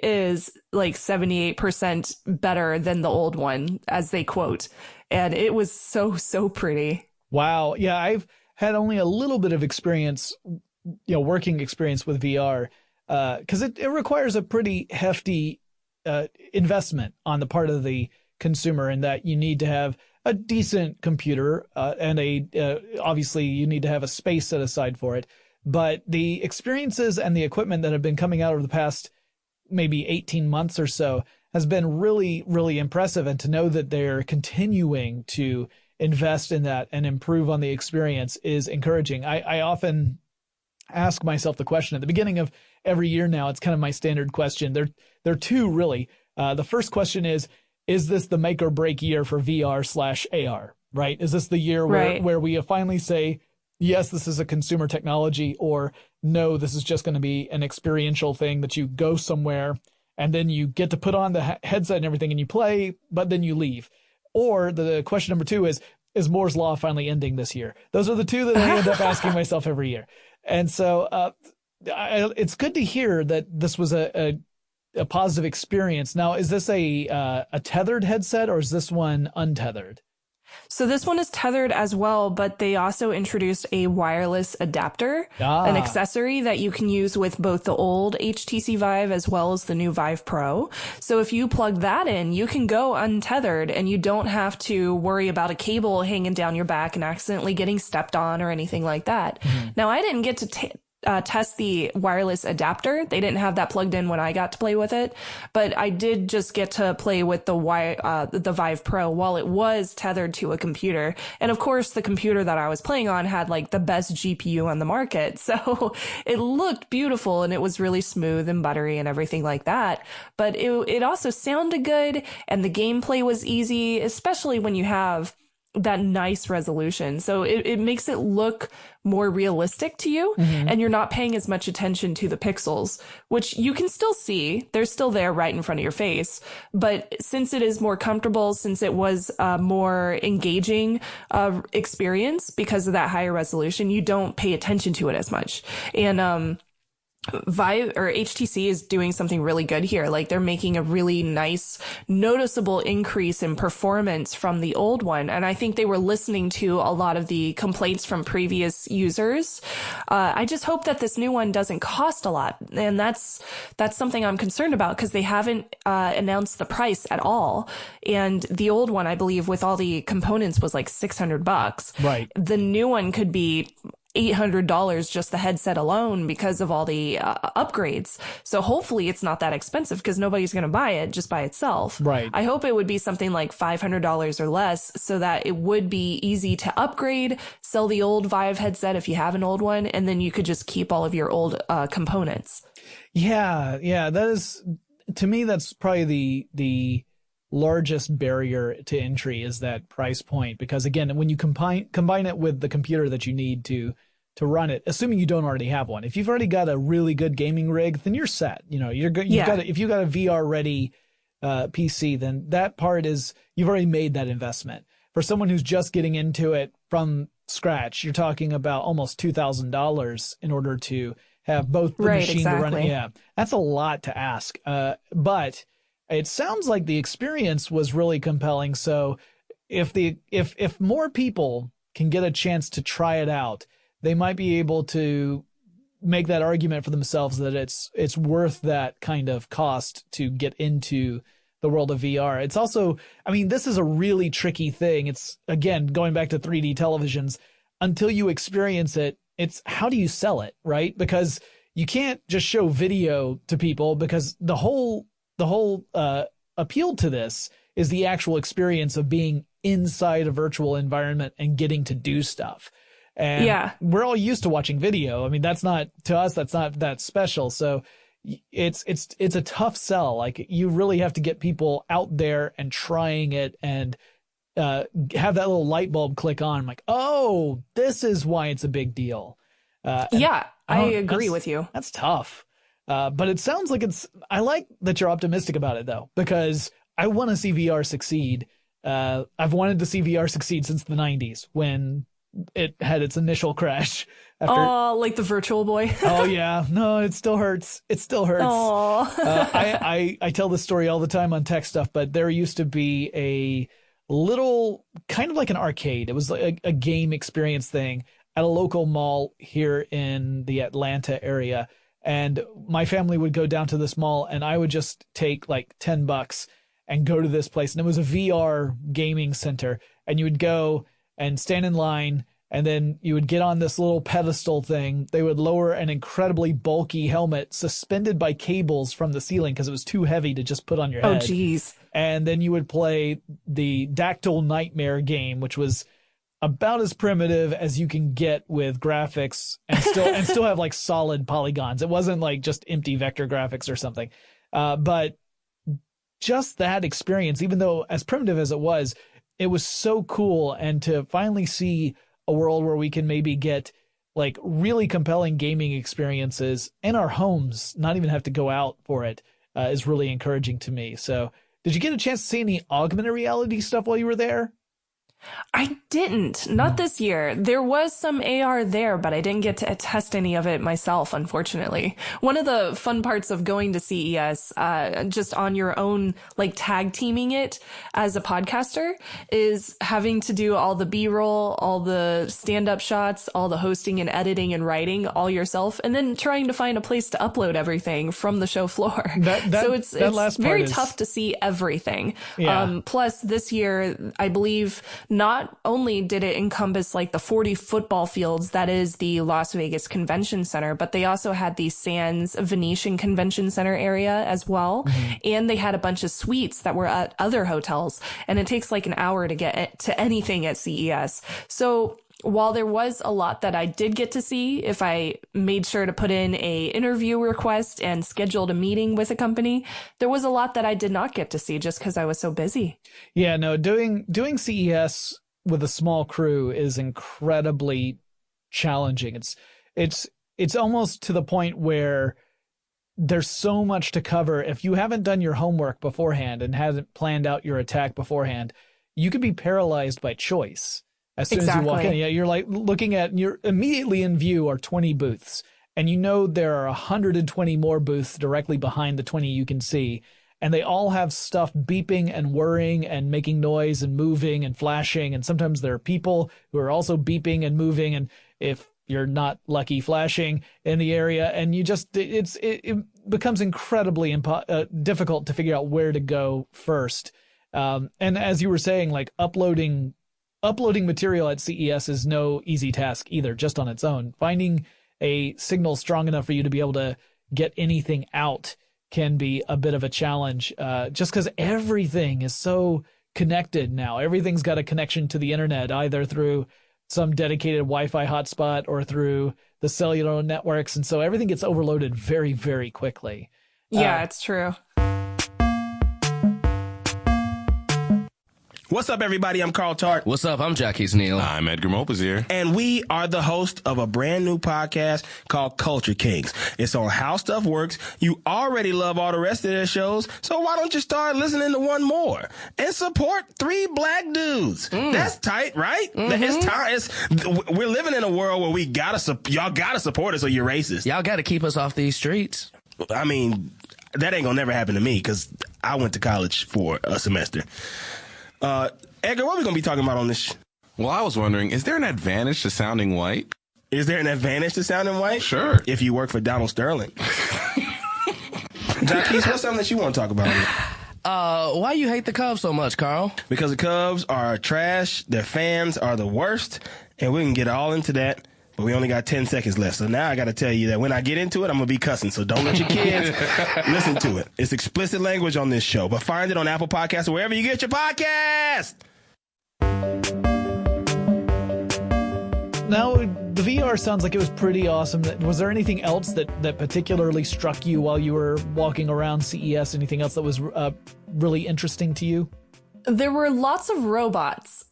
is like 78% better than the old one, as they quote. And it was so pretty. Wow. Yeah, I've had only a little bit of experience, working experience with VR, because it requires a pretty hefty investment on the part of the consumer, in that you need to have a decent computer and obviously you need to have a space set aside for it. But the experiences and the equipment that have been coming out over the past maybe 18 months or so has been really, really impressive. And to know that they're continuing to invest in that and improve on the experience is encouraging. I often ask myself the question at the beginning of every year now. It's kind of my standard question. There are two, really. The first question is this the make or break year for VR/AR, right? Is this the year where we finally say yes, this is a consumer technology, or no, this is just going to be an experiential thing that you go somewhere and then you get to put on the headset and everything and you play, but then you leave. Or the question number 2 is Moore's Law finally ending this year? Those are the 2 that I end up asking myself every year. And so it's good to hear that this was a positive experience. Now, is this a tethered headset or is this one untethered? So this one is tethered as well, but they also introduced a wireless adapter, an accessory that you can use with both the old HTC Vive as well as the new Vive Pro. So if you plug that in, you can go untethered and you don't have to worry about a cable hanging down your back and accidentally getting stepped on or anything like that. Mm-hmm. Now, I didn't get to test the wireless adapter. They didn't have that plugged in when I got to play with it, but I did just get to play with the Vive Pro while it was tethered to a computer. And of course, the computer that I was playing on had like the best GPU on the market. So it looked beautiful and it was really smooth and buttery and everything like that. But it also sounded good and the gameplay was easy, especially when you have that nice resolution. So it makes it look more realistic to you, mm-hmm. and you're not paying as much attention to the pixels, which you can still see. They're still there right in front of your face. But since it is more comfortable, since it was a more engaging experience because of that higher resolution, you don't pay attention to it as much. And Vive or HTC is doing something really good here. Like they're making a really nice, noticeable increase in performance from the old one. And I think they were listening to a lot of the complaints from previous users. I just hope that this new one doesn't cost a lot. And that's something I'm concerned about because they haven't announced the price at all. And the old one, I believe, with all the components was like $600. Right. The new one could be $800 just the headset alone because of all the upgrades. So hopefully it's not that expensive because nobody's going to buy it just by itself. Right. I hope it would be something like $500 or less so that it would be easy to upgrade, sell the old Vive headset if you have an old one, and then you could just keep all of your old components. Yeah. That is, to me, that's probably the largest barrier to entry is that price point, because again, when you combine it with the computer that you need to run it, assuming you don't already have one, if you've already got a really good gaming rig, then you're set. You know, if you've got a VR ready PC, then that part is, you've already made that investment. For someone who's just getting into it from scratch, you're talking about almost $2,000 in order to have both the machine to run it. Yeah, that's a lot to ask. But it sounds like the experience was really compelling. So if more people can get a chance to try it out, they might be able to make that argument for themselves that it's worth that kind of cost to get into the world of VR. It's also, I mean, this is a really tricky thing. It's, again, going back to 3D televisions, until you experience it, it's how do you sell it, right? Because you can't just show video to people, because the whole appeal to this is the actual experience of being inside a virtual environment and getting to do stuff. And we're all used to watching video. I mean, that's not that special. So it's a tough sell. Like, you really have to get people out there and trying it and have that little light bulb click on. I'm like, oh, this is why it's a big deal. I agree with you. That's tough. But it sounds like I like that you're optimistic about it, though, because I want to see VR succeed. I've wanted to see VR succeed since the 90s when it had its initial crash. Like the Virtual Boy. Oh, yeah. No, it still hurts. It still hurts. I tell this story all the time on TechStuff, but there used to be a little, kind of like an arcade. It was like a game experience thing at a local mall here in the Atlanta area. And my family would go down to this mall, and I would just take like $10 and go to this place. And it was a VR gaming center, and you would go and stand in line, and then you would get on this little pedestal thing. They would lower an incredibly bulky helmet suspended by cables from the ceiling because it was too heavy to just put on your head. Oh, geez. And then you would play the Dactyl Nightmare game, which was about as primitive as you can get with graphics and still have like solid polygons. It wasn't like just empty vector graphics or something. But just that experience, even though as primitive as it was so cool. And to finally see a world where we can maybe get like really compelling gaming experiences in our homes, not even have to go out for it, is really encouraging to me. So did you get a chance to see any augmented reality stuff while you were there? I didn't. Not this year. There was some AR there, but I didn't get to test any of it myself, unfortunately. One of the fun parts of going to CES, just on your own, like tag teaming it as a podcaster, is having to do all the B-roll, all the stand-up shots, all the hosting and editing and writing all yourself, and then trying to find a place to upload everything from the show floor. So it's very tough to see everything. Yeah. Plus, this year, I believe, not only did it encompass like the 40 football fields that is the Las Vegas Convention Center, but they also had the Sands Venetian Convention Center area as well. Mm-hmm. And they had a bunch of suites that were at other hotels. And it takes like an hour to get to anything at CES. So while there was a lot that I did get to see, if I made sure to put in a interview request and scheduled a meeting with a company, there was a lot that I did not get to see just because I was so busy. Yeah, no, doing CES with a small crew is incredibly challenging. It's almost to the point where there's so much to cover. If you haven't done your homework beforehand and haven't planned out your attack beforehand, you could be paralyzed by choice. As soon as you walk in, you're like looking at, you're immediately in view are 20 booths, and you know there are 120 more booths directly behind the 20 you can see, and they all have stuff beeping and whirring and making noise and moving and flashing, and sometimes there are people who are also beeping and moving, and if you're not lucky, flashing in the area, and you just it becomes incredibly difficult to figure out where to go first. And as you were saying, like uploading material at CES is no easy task either, just on its own. Finding a signal strong enough for you to be able to get anything out can be a bit of a challenge, just because everything is so connected now. Everything's got a connection to the internet, either through some dedicated Wi-Fi hotspot or through the cellular networks, and so everything gets overloaded very, very quickly. Yeah, it's true. What's up, everybody? I'm Carl Tart. What's up? I'm Jackie Neal. I'm Edgar Mopazier. And we are the host of a brand new podcast called Culture Kings. It's on How Stuff Works. You already love all the rest of their shows, so why don't you start listening to one more and support three black dudes? That's tight, right? Mm-hmm. It's time. We're living in a world where y'all gotta support us or you're racist. Y'all gotta keep us off these streets. I mean, that ain't gonna never happen to me because I went to college for a semester. Edgar, what are we going to be talking about on this? Well, I was wondering, is there an advantage to sounding white? Is there an advantage to sounding white? Sure. If you work for Donald Sterling. Jackie, what's something that you want to talk about? Why you hate the Cubs so much, Carl? Because the Cubs are trash, their fans are the worst, and we can get all into that. But we only got 10 seconds left. So now I got to tell you that when I get into it, I'm going to be cussing. So don't let your kids listen to it. It's explicit language on this show. But find it on Apple Podcasts or wherever you get your podcast. Now, the VR sounds like it was pretty awesome. Was there anything else that particularly struck you while you were walking around CES? Anything else that was really interesting to you? There were lots of robots.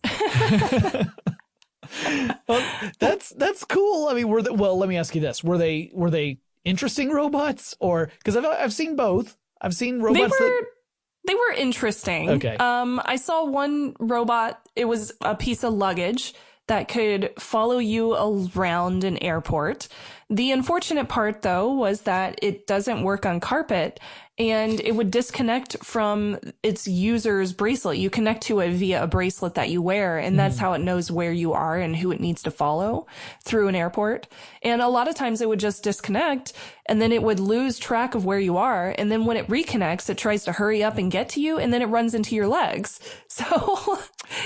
Well, that's cool. I mean, let me ask you this: were they interesting robots, or because I've seen both. I've seen robots. They were interesting. Okay. I saw one robot. It was a piece of luggage that could follow you around an airport. The unfortunate part, though, was that it doesn't work on carpet, and it would disconnect from its user's bracelet. You connect to it via a bracelet that you wear, and that's how it knows where you are and who it needs to follow through an airport. And a lot of times it would just disconnect, and then it would lose track of where you are. And then when it reconnects, it tries to hurry up and get to you, and then it runs into your legs. So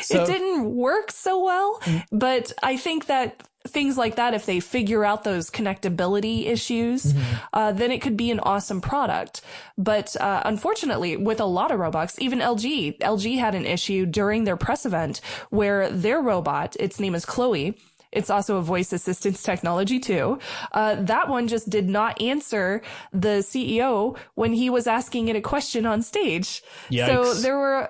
it didn't work so well. But I think that things like that, if they figure out those connectability issues, then it could be an awesome product. But unfortunately, with a lot of robots, even LG had an issue during their press event where their robot, its name is Chloe, it's also a voice assistance technology too. That one just did not answer the CEO when he was asking it a question on stage. Yikes. So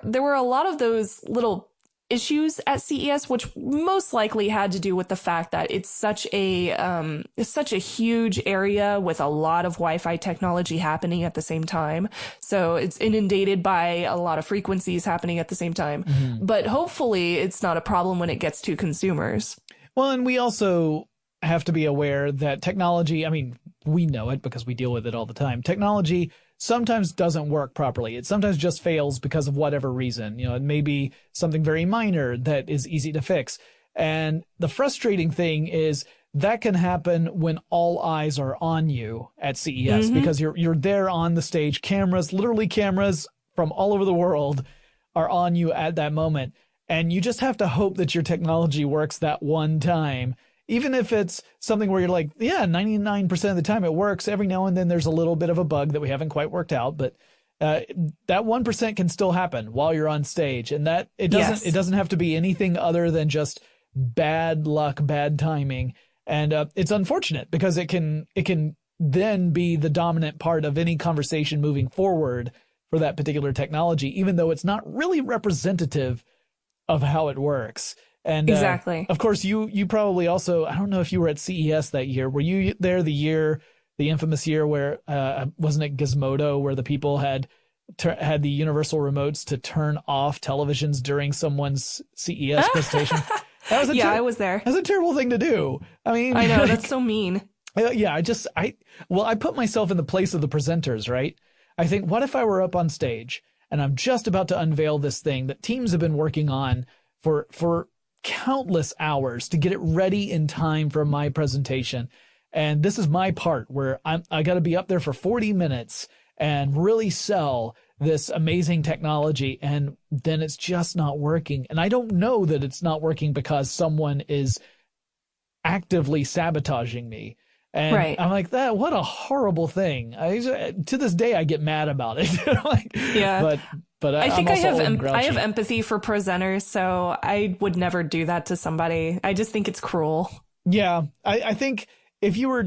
there were a lot of those little issues at CES, which most likely had to do with the fact that it's such a huge area with a lot of Wi-Fi technology happening at the same time. So it's inundated by a lot of frequencies happening at the same time. Mm-hmm. But hopefully it's not a problem when it gets to consumers. Well, and we also have to be aware that technology, I mean, we know it because we deal with it all the time. Technology sometimes doesn't work properly. It sometimes just fails because of whatever reason. You know, it may be something very minor that is easy to fix. And the frustrating thing is that can happen when all eyes are on you at CES because you're there on the stage. Cameras, literally cameras from all over the world are on you at that moment. And you just have to hope that your technology works that one time. Even if it's something where you're like, yeah, 99% of the time it works. Every now and then there's a little bit of a bug that we haven't quite worked out, but that 1% can still happen while you're on stage. And that it doesn't have to be anything other than just bad luck, bad timing. And it's unfortunate because it can then be the dominant part of any conversation moving forward for that particular technology, even though it's not really representative of how it works. And exactly. Of course, you probably also, I don't know if you were at CES that year. Were you there the infamous year where, wasn't it Gizmodo, where the people had the universal remotes to turn off televisions during someone's CES presentation? That was I was there. That's a terrible thing to do. I mean, I know, that's so mean. Yeah, I put myself in the place of the presenters, right? I think, what if I were up on stage and I'm just about to unveil this thing that teams have been working on for countless hours to get it ready in time for my presentation. And this is my part where I got to be up there for 40 minutes and really sell this amazing technology. And then it's just not working. And I don't know that it's not working because someone is actively sabotaging me. And right. I'm like, what a horrible thing. To this day, I get mad about it. Yeah. But I think I have empathy for presenters, so I would never do that to somebody. I just think it's cruel. Yeah, I think if you're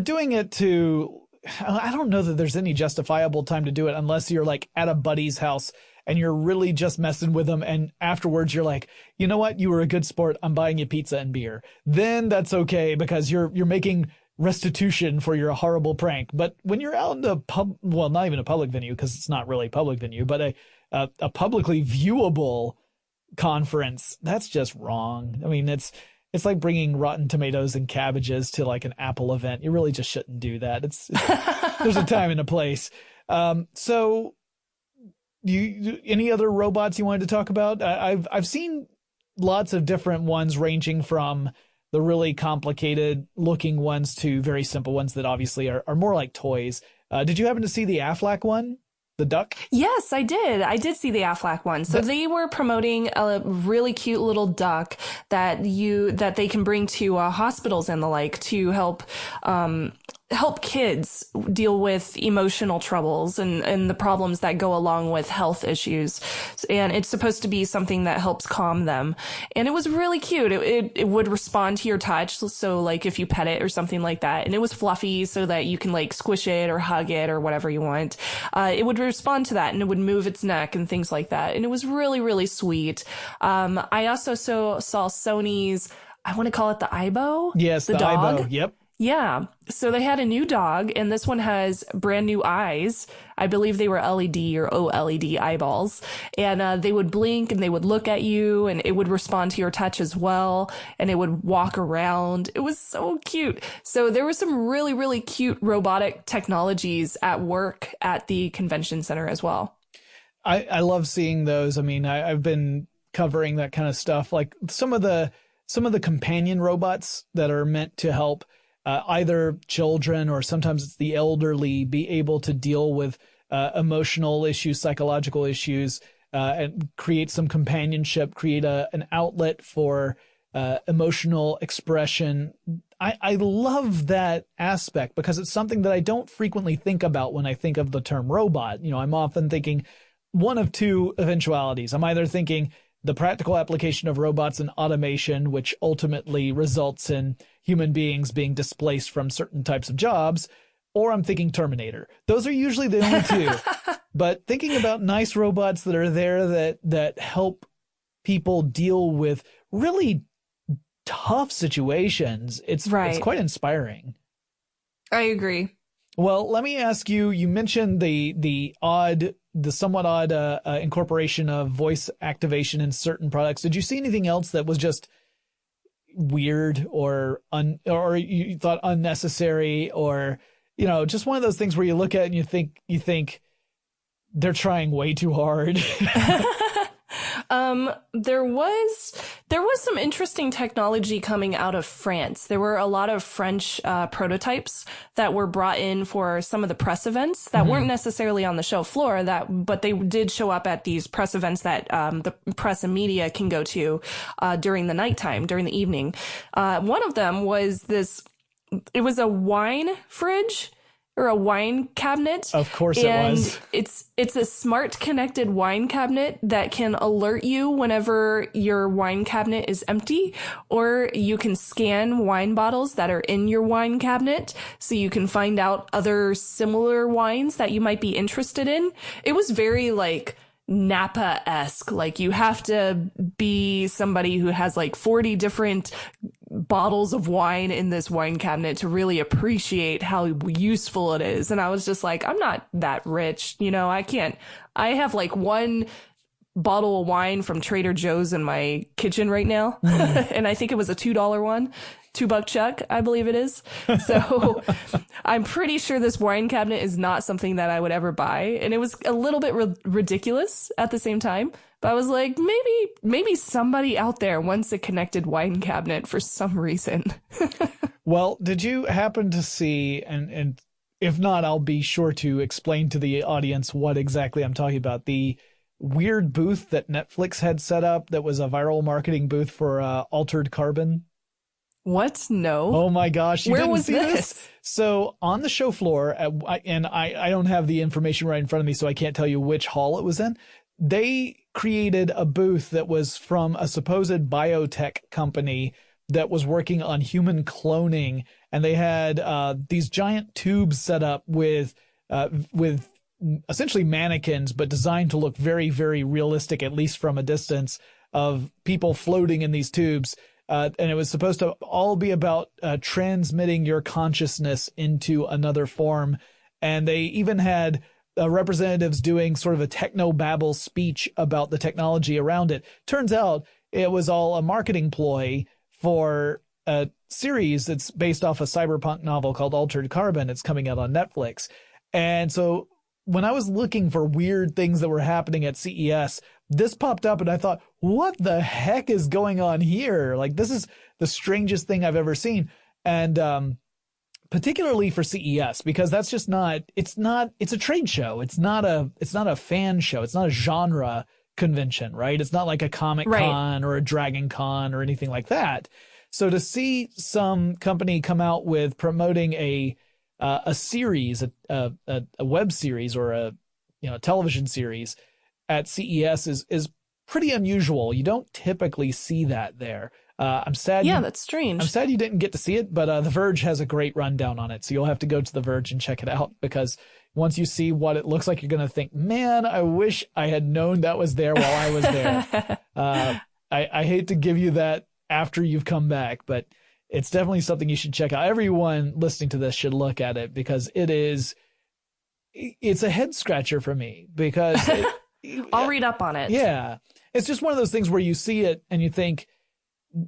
doing it I don't know that there's any justifiable time to do it unless you're like at a buddy's house and you're really just messing with them, and afterwards you're like, you know what, you were a good sport, I'm buying you pizza and beer. Then that's okay because you're making restitution for your horrible prank. But when you're out in not even a public venue because it's not really a public venue, but a publicly viewable conference, that's just wrong. I mean, it's like bringing rotten tomatoes and cabbages to like an Apple event. You really just shouldn't do that. There's a time and a place. So any other robots you wanted to talk about? I've seen lots of different ones ranging from the really complicated looking ones to very simple ones that obviously are more like toys. Did you happen to see the Aflac one? The duck? Yes, I did. I did see the Aflac one. So they were promoting a really cute little duck that they can bring to hospitals and the like to help kids deal with emotional troubles and the problems that go along with health issues. And it's supposed to be something that helps calm them. And it was really cute. It would respond to your touch. So like if you pet it or something like that, and it was fluffy so that you can like squish it or hug it or whatever you want. It would respond to that and it would move its neck and things like that. And it was really, really sweet. I also saw Sony's, I want to call it the Aibo. Yes, the dog. Aibo. Yep. Yeah. So they had a new dog, and this one has brand new eyes. I believe they were LED or OLED eyeballs. And they would blink and they would look at you, and it would respond to your touch as well. And it would walk around. It was so cute. So there was some really, really cute robotic technologies at work at the convention center as well. I love seeing those. I mean, I've been covering that kind of stuff, like some of the companion robots that are meant to help either children or sometimes it's the elderly be able to deal with emotional issues, psychological issues, and create some companionship, create an outlet for emotional expression. I love that aspect because it's something that I don't frequently think about when I think of the term robot. You know, I'm often thinking one of two eventualities. I'm either thinking the practical application of robots and automation, which ultimately results in human beings being displaced from certain types of jobs, or I'm thinking Terminator. Those are usually the only two. But thinking about nice robots that are there that help people deal with really tough situations. It's quite inspiring. I agree. Well, let me ask you, you mentioned the somewhat odd incorporation of voice activation in certain products. Did you see anything else that was just weird or you thought unnecessary, or, you know, just one of those things where you look at it and you think they're trying way too hard? There was some interesting technology coming out of France. There were a lot of French prototypes that were brought in for some of the press events that weren't necessarily on the show floor, but they did show up at these press events that the press and media can go to during the nighttime, during the evening. One of them was it was a wine fridge or a wine cabinet. Of course it was. It's a smart connected wine cabinet that can alert you whenever your wine cabinet is empty, or you can scan wine bottles that are in your wine cabinet so you can find out other similar wines that you might be interested in. It was very like Napa-esque. Like, you have to be somebody who has like 40 different bottles of wine in this wine cabinet to really appreciate how useful it is. And I was just like, I'm not that rich, you know, I have like one bottle of wine from Trader Joe's in my kitchen right now. And I think it was a $2 one, $2 chuck, I believe it is. So I'm pretty sure this wine cabinet is not something that I would ever buy. And it was a little bit ridiculous at the same time. But I was like, maybe somebody out there wants a connected wine cabinet for some reason. Well, did you happen to see, and if not, I'll be sure to explain to the audience what exactly I'm talking about, the weird booth that Netflix had set up that was a viral marketing booth for Altered Carbon? What? No. Oh my gosh. You Where didn't was see this? So on the show floor, and I don't have the information right in front of me, so I can't tell you which hall it was in. They created a booth that was from a supposed biotech company that was working on human cloning. And they had these giant tubes set up with essentially mannequins, but designed to look very, very realistic, at least from a distance, of people floating in these tubes. And it was supposed to all be about transmitting your consciousness into another form. And they even had representatives doing sort of a techno-babble speech about the technology around it. Turns out it was all a marketing ploy for a series that's based off a cyberpunk novel called Altered Carbon. It's coming out on Netflix. And so when I was looking for weird things that were happening at CES, this popped up and I thought, what the heck is going on here? Like, this is the strangest thing I've ever seen. And particularly for CES, because that's just it's a trade show. It's not a fan show. It's not a genre convention, right? It's not like a Comic Con or a Dragon Con or anything like that. So to see some company come out with promoting a series, a web series or a television series at CES is pretty unusual. You don't typically see that there. I'm sad. Yeah, that's strange. I'm sad you didn't get to see it, but The Verge has a great rundown on it. So you'll have to go to The Verge and check it out, because once you see what it looks like, you're going to think, man, I wish I had known that was there while I was there. I hate to give you that after you've come back, but it's definitely something you should check out. Everyone listening to this should look at it, because it's a head scratcher for me, because I'll read up on it. Yeah. It's just one of those things where you see it and you think,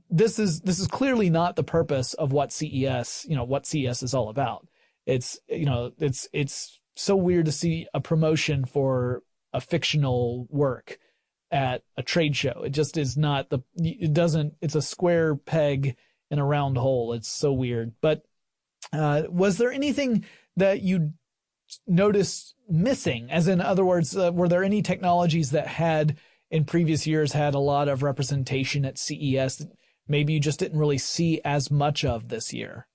this is clearly not the purpose of what CES is all about. It's so weird to see a promotion for a fictional work at a trade show. It just is not it's a square peg in a round hole. It's so weird. But was there anything that you noticed missing? As in other words, were there any technologies that had in previous years had a lot of representation at CES that maybe you just didn't really see as much of this year?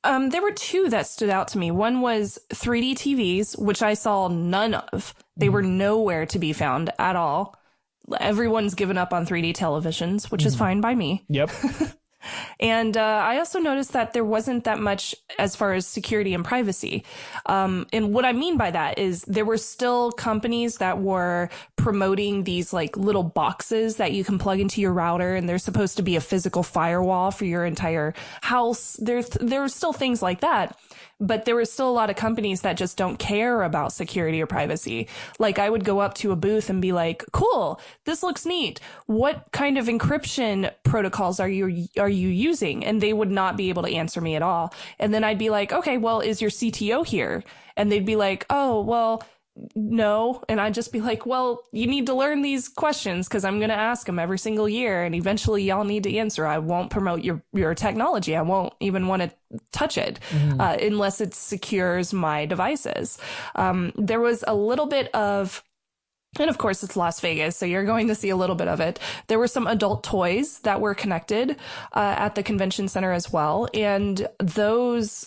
There were two that stood out to me. One was 3D TVs, which I saw none of. They were nowhere to be found at all. Everyone's given up on 3D televisions, which is fine by me. Yep. And I also noticed that there wasn't that much as far as security and privacy. And what I mean by that is there were still companies that were promoting these like little boxes that you can plug into your router, and there's supposed to be a physical firewall for your entire house. There are still things like that. But there were still a lot of companies that just don't care about security or privacy. Like I would go up to a booth and be like, cool, this looks neat. What kind of encryption protocols are you using? And they would not be able to answer me at all. And then I'd be like, okay, well, is your CTO here? And they'd be like, oh, well, no. And I'd just be like, well, you need to learn these questions because I'm going to ask them every single year. And eventually y'all need to answer. I won't promote your technology. I won't even want to touch it unless it secures my devices. There was a little bit of, and of course it's Las Vegas, so you're going to see a little bit of it. There were some adult toys that were connected at the convention center as well. And those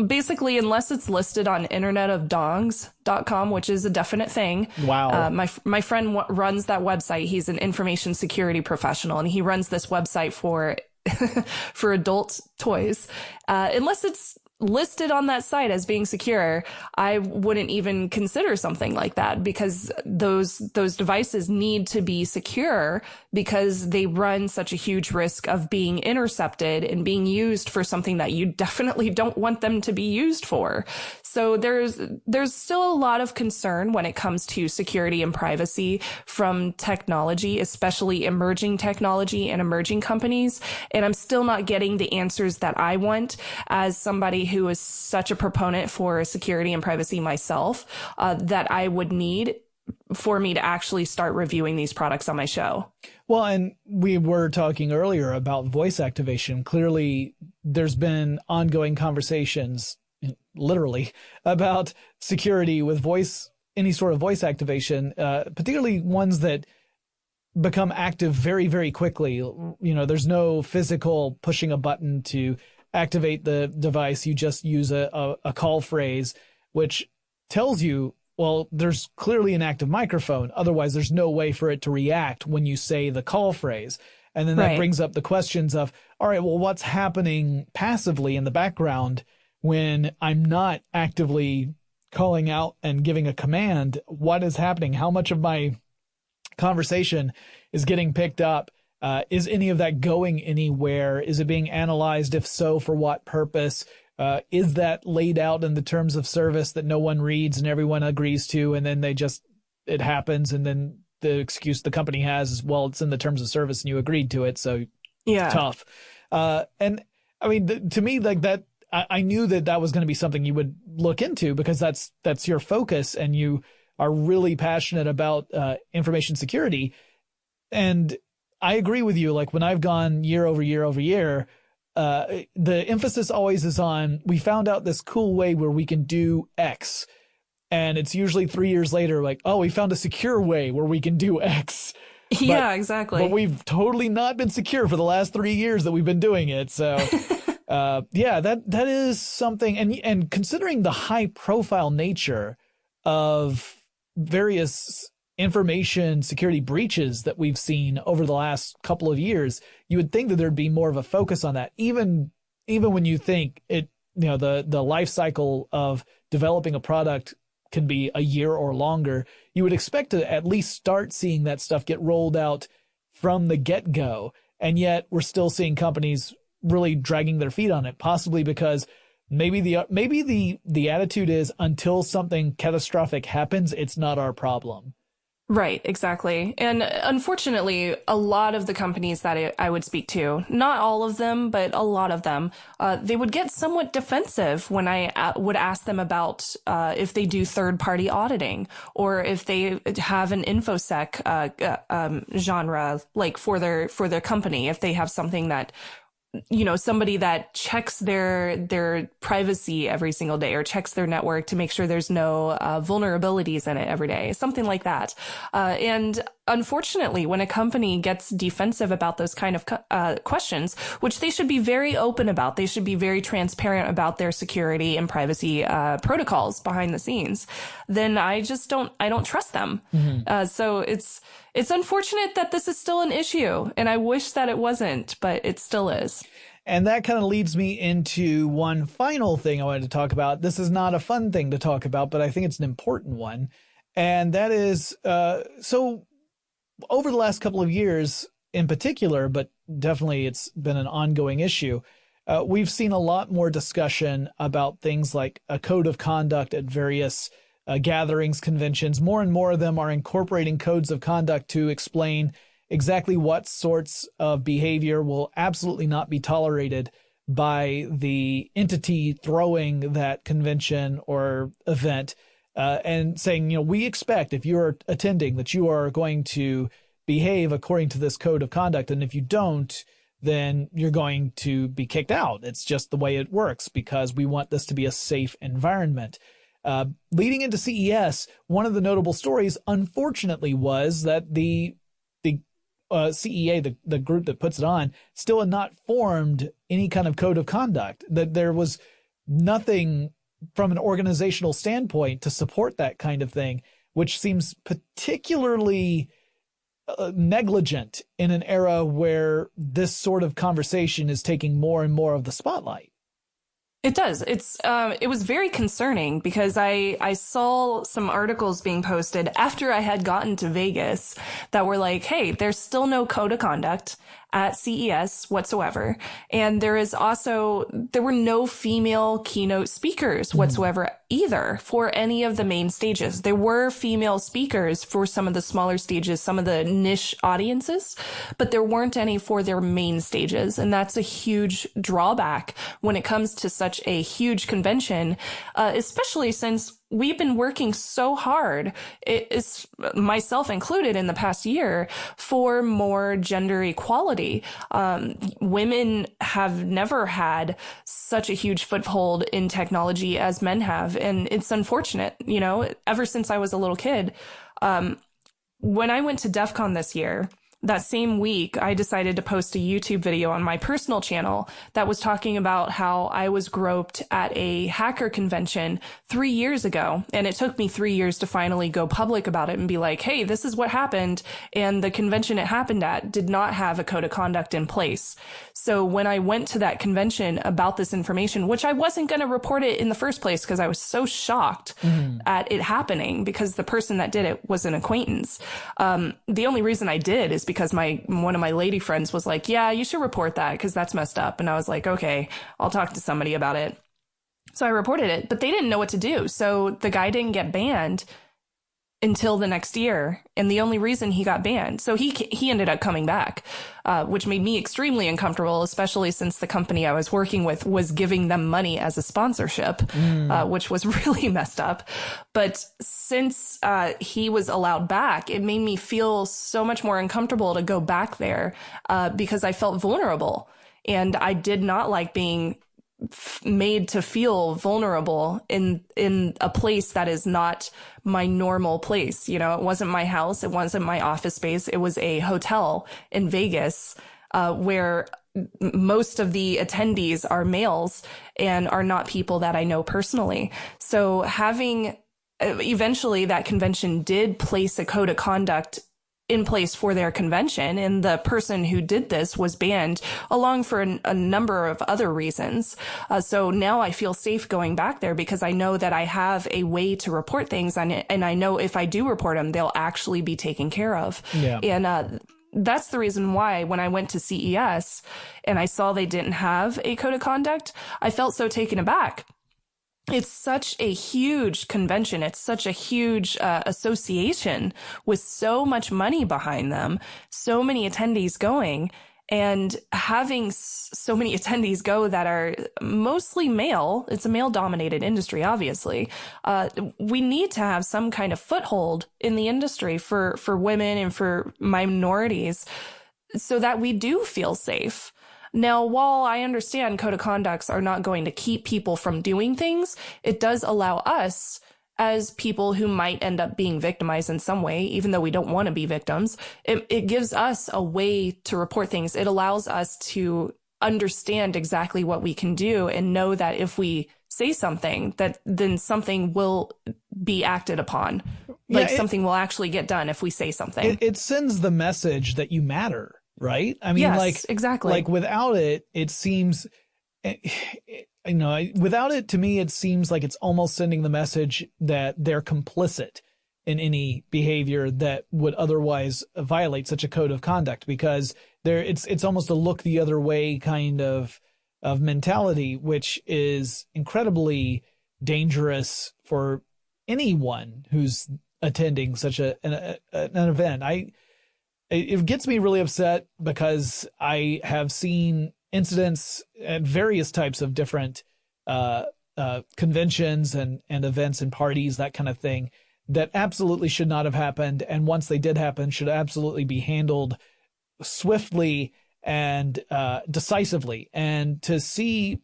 basically, unless it's listed on internetofdongs.com, which is a definite thing. Wow. My friend runs that website. He's an information security professional, and he runs this website for for adult toys. Unless it's listed on that site as being secure, I wouldn't even consider something like that, because those devices need to be secure because they run such a huge risk of being intercepted and being used for something that you definitely don't want them to be used for. So there's still a lot of concern when it comes to security and privacy from technology, especially emerging technology and emerging companies. And I'm still not getting the answers that I want as somebody who is such a proponent for security and privacy myself, that I would need for me to actually start reviewing these products on my show. Well, and we were talking earlier about voice activation. Clearly, there's been ongoing conversations, literally, about security with voice, any sort of voice activation, particularly ones that become active very, very quickly. You know, there's no physical pushing a button to activate the device. You just use a call phrase, which tells you, well, there's clearly an active microphone. Otherwise, there's no way for it to react when you say the call phrase. And then that brings up the questions of, all right, well, what's happening passively in the background when I'm not actively calling out and giving a command? What is happening? How much of my conversation is getting picked up? Is any of that going anywhere? Is it being analyzed? If so, for what purpose? Is that laid out in the terms of service that no one reads and everyone agrees to, and then it happens, and then the excuse the company has is, well, it's in the terms of service and you agreed to it, so it's tough. And I mean, to me, like that, I knew that was going to be something you would look into, because that's your focus, and you are really passionate about information security. And I agree with you. Like when I've gone year over year over year, the emphasis always is on, we found out this cool way where we can do X. And it's usually 3 years later, like, oh, we found a secure way where we can do X. Yeah, exactly. But we've totally not been secure for the last 3 years that we've been doing it. So, yeah, that is something. And considering the high profile nature of various information security breaches that we've seen over the last couple of years, you would think that there'd be more of a focus on that. Even when you think it, you know, the life cycle of developing a product can be a year or longer, you would expect to at least start seeing that stuff get rolled out from the get-go. And yet we're still seeing companies really dragging their feet on it, possibly because maybe the attitude is, until something catastrophic happens, it's not our problem. Right, exactly. And unfortunately, a lot of the companies that I would speak to, not all of them, but a lot of them, they would get somewhat defensive when I would ask them about if they do third-party auditing, or if they have an InfoSec genre, like for their company, if they have something that, you know, somebody that checks their privacy every single day, or checks their network to make sure there's no vulnerabilities in it every day, something like that. And unfortunately, when a company gets defensive about those kind of questions, which they should be very open about, they should be very transparent about their security and privacy protocols behind the scenes, then I don't trust them. Mm-hmm. So it's unfortunate that this is still an issue, and I wish that it wasn't, but it still is. And that kind of leads me into one final thing I wanted to talk about. This is not a fun thing to talk about, but I think it's an important one. And that is, so over the last couple of years in particular, but definitely it's been an ongoing issue, we've seen a lot more discussion about things like a code of conduct at various gatherings, conventions. More and more of them are incorporating codes of conduct to explain exactly what sorts of behavior will absolutely not be tolerated by the entity throwing that convention or event, and saying, we expect if you're attending that you are going to behave according to this code of conduct. And if you don't, then you're going to be kicked out. It's just the way it works because we want this to be a safe environment. Leading into CES, one of the notable stories, unfortunately, was that the CEA, the group that puts it on, still had not formed any kind of code of conduct, that there was nothing from an organizational standpoint to support that kind of thing, which seems particularly negligent in an era where this sort of conversation is taking more and more of the spotlight. It does. It was very concerning because I saw some articles being posted after I had gotten to Vegas that were like, hey, there's still no code of conduct at CES whatsoever. And there were no female keynote speakers whatsoever either for any of the main stages. There were female speakers for some of the smaller stages, some of the niche audiences, but there weren't any for their main stages. And that's a huge drawback when it comes to such a huge convention, especially since we've been working so hard, it's myself included in the past year, for more gender equality. Women have never had such a huge foothold in technology as men have. And it's unfortunate, ever since I was a little kid. When I went to DEF CON this year, that same week, I decided to post a YouTube video on my personal channel that was talking about how I was groped at a hacker convention 3 years ago. And it took me 3 years to finally go public about it and be like, hey, this is what happened. And the convention it happened at did not have a code of conduct in place. So when I went to that convention about this information, which I wasn't going to report it in the first place because I was so shocked at it happening because the person that did it was an acquaintance. The only reason I did is because one of my lady friends was like, yeah, you should report that because that's messed up. And I was like, okay, I'll talk to somebody about it. So I reported it, but they didn't know what to do. So the guy didn't get banned until the next year. And the only reason he got banned, so he ended up coming back, which made me extremely uncomfortable, especially since the company I was working with was giving them money as a sponsorship, which was really messed up. But since he was allowed back, it made me feel so much more uncomfortable to go back there because I felt vulnerable. And I did not like being made to feel vulnerable in a place that is not my normal place. It wasn't my house. It wasn't my office space. It was a hotel in Vegas, where most of the attendees are males and are not people that I know personally. So eventually that convention did place a code of conduct in place for their convention, and the person who did this was banned along for a number of other reasons. So now I feel safe going back there because I know that I have a way to report things, and I know if I do report them, they'll actually be taken care of. Yeah. And that's the reason why when I went to CES and I saw they didn't have a code of conduct, I felt so taken aback. It's such a huge convention. It's such a huge association with so much money behind them, so many attendees going, and having so many attendees go that are mostly male. It's a male-dominated industry, obviously. We need to have some kind of foothold in the industry for women and for minorities so that we do feel safe. Now, while I understand code of conducts are not going to keep people from doing things, it does allow us as people who might end up being victimized in some way, even though we don't want to be victims. It gives us a way to report things. It allows us to understand exactly what we can do and know that if we say something, that then something will be acted upon. Something will actually get done if we say something. It sends the message that you matter. right? I mean, yes, exactly. Like without it, it seems, without it, to me, it seems like it's almost sending the message that they're complicit in any behavior that would otherwise violate such a code of conduct, because it's almost a look the other way kind of mentality, which is incredibly dangerous for anyone who's attending such an event. It gets me really upset because I have seen incidents at various types of different conventions and events and parties, that kind of thing, that absolutely should not have happened. And once they did happen, should absolutely be handled swiftly and decisively. And to see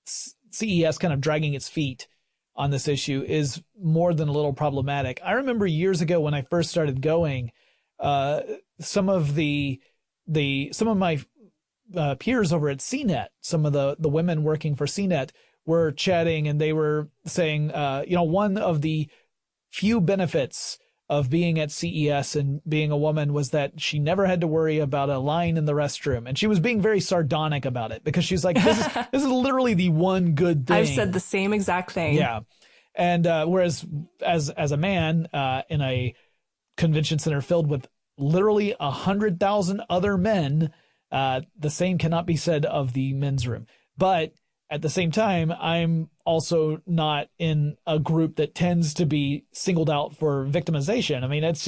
CES kind of dragging its feet on this issue is more than a little problematic. I remember years ago when I first started going, some of my peers over at CNET, some of the women working for CNET, were chatting, and they were saying, one of the few benefits of being at CES and being a woman was that she never had to worry about a line in the restroom. And she was being very sardonic about it, because she's like, this is literally the one good thing. I've said the same exact thing. Yeah. And whereas as a man in a convention center filled with literally 100,000 other men, the same cannot be said of the men's room. But at the same time, I'm also not in a group that tends to be singled out for victimization. I mean, it's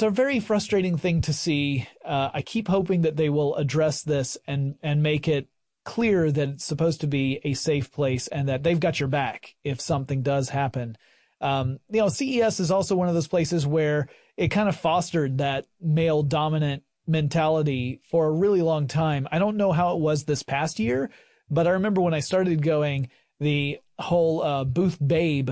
a very frustrating thing to see. I keep hoping that they will address this and make it clear that it's supposed to be a safe place and that they've got your back if something does happen. CES is also one of those places where it kind of fostered that male dominant mentality for a really long time. I don't know how it was this past year, but I remember when I started going, the whole booth babe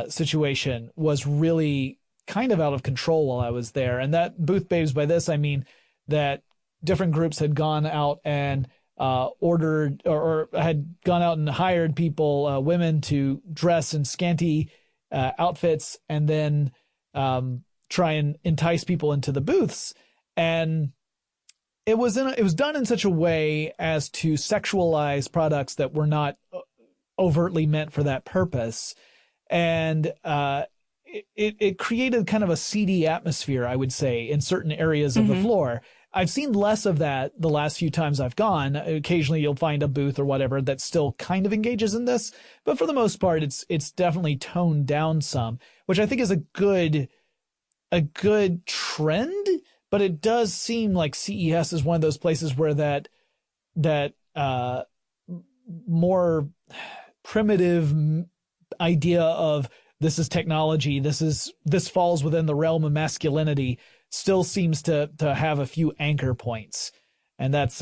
situation was really kind of out of control while I was there. And that booth babes, by this I mean that different groups had gone out and ordered or had gone out and hired people, women, to dress in scanty outfits and then try and entice people into the booths. And it was done in such a way as to sexualize products that were not overtly meant for that purpose. And it created kind of a seedy atmosphere, I would say, in certain areas of the floor. I've seen less of that the last few times I've gone. Occasionally you'll find a booth or whatever that still kind of engages in this, but for the most part, it's definitely toned down some, which I think is a good trend. But it does seem like CES is one of those places where that more primitive idea of this is technology, this falls within the realm of masculinity, still seems to have a few anchor points, and that's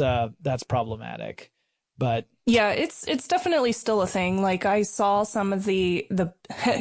problematic. But yeah, it's definitely still a thing. Like, I saw some of the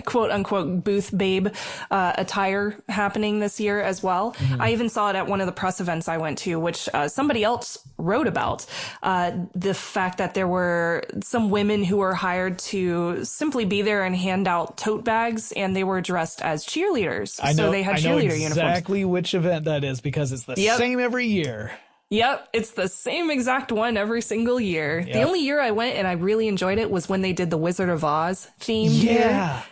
quote unquote booth babe attire happening this year as well. I even saw it at one of the press events I went to, which somebody else wrote about, the fact that there were some women who were hired to simply be there and hand out tote bags, and they were dressed as cheerleaders. So they had cheerleader uniforms. I know exactly which event that is, because it's the same every year. Yep, it's the same exact one every single year. Yep. The only year I went and I really enjoyed it was when they did the Wizard of Oz theme here.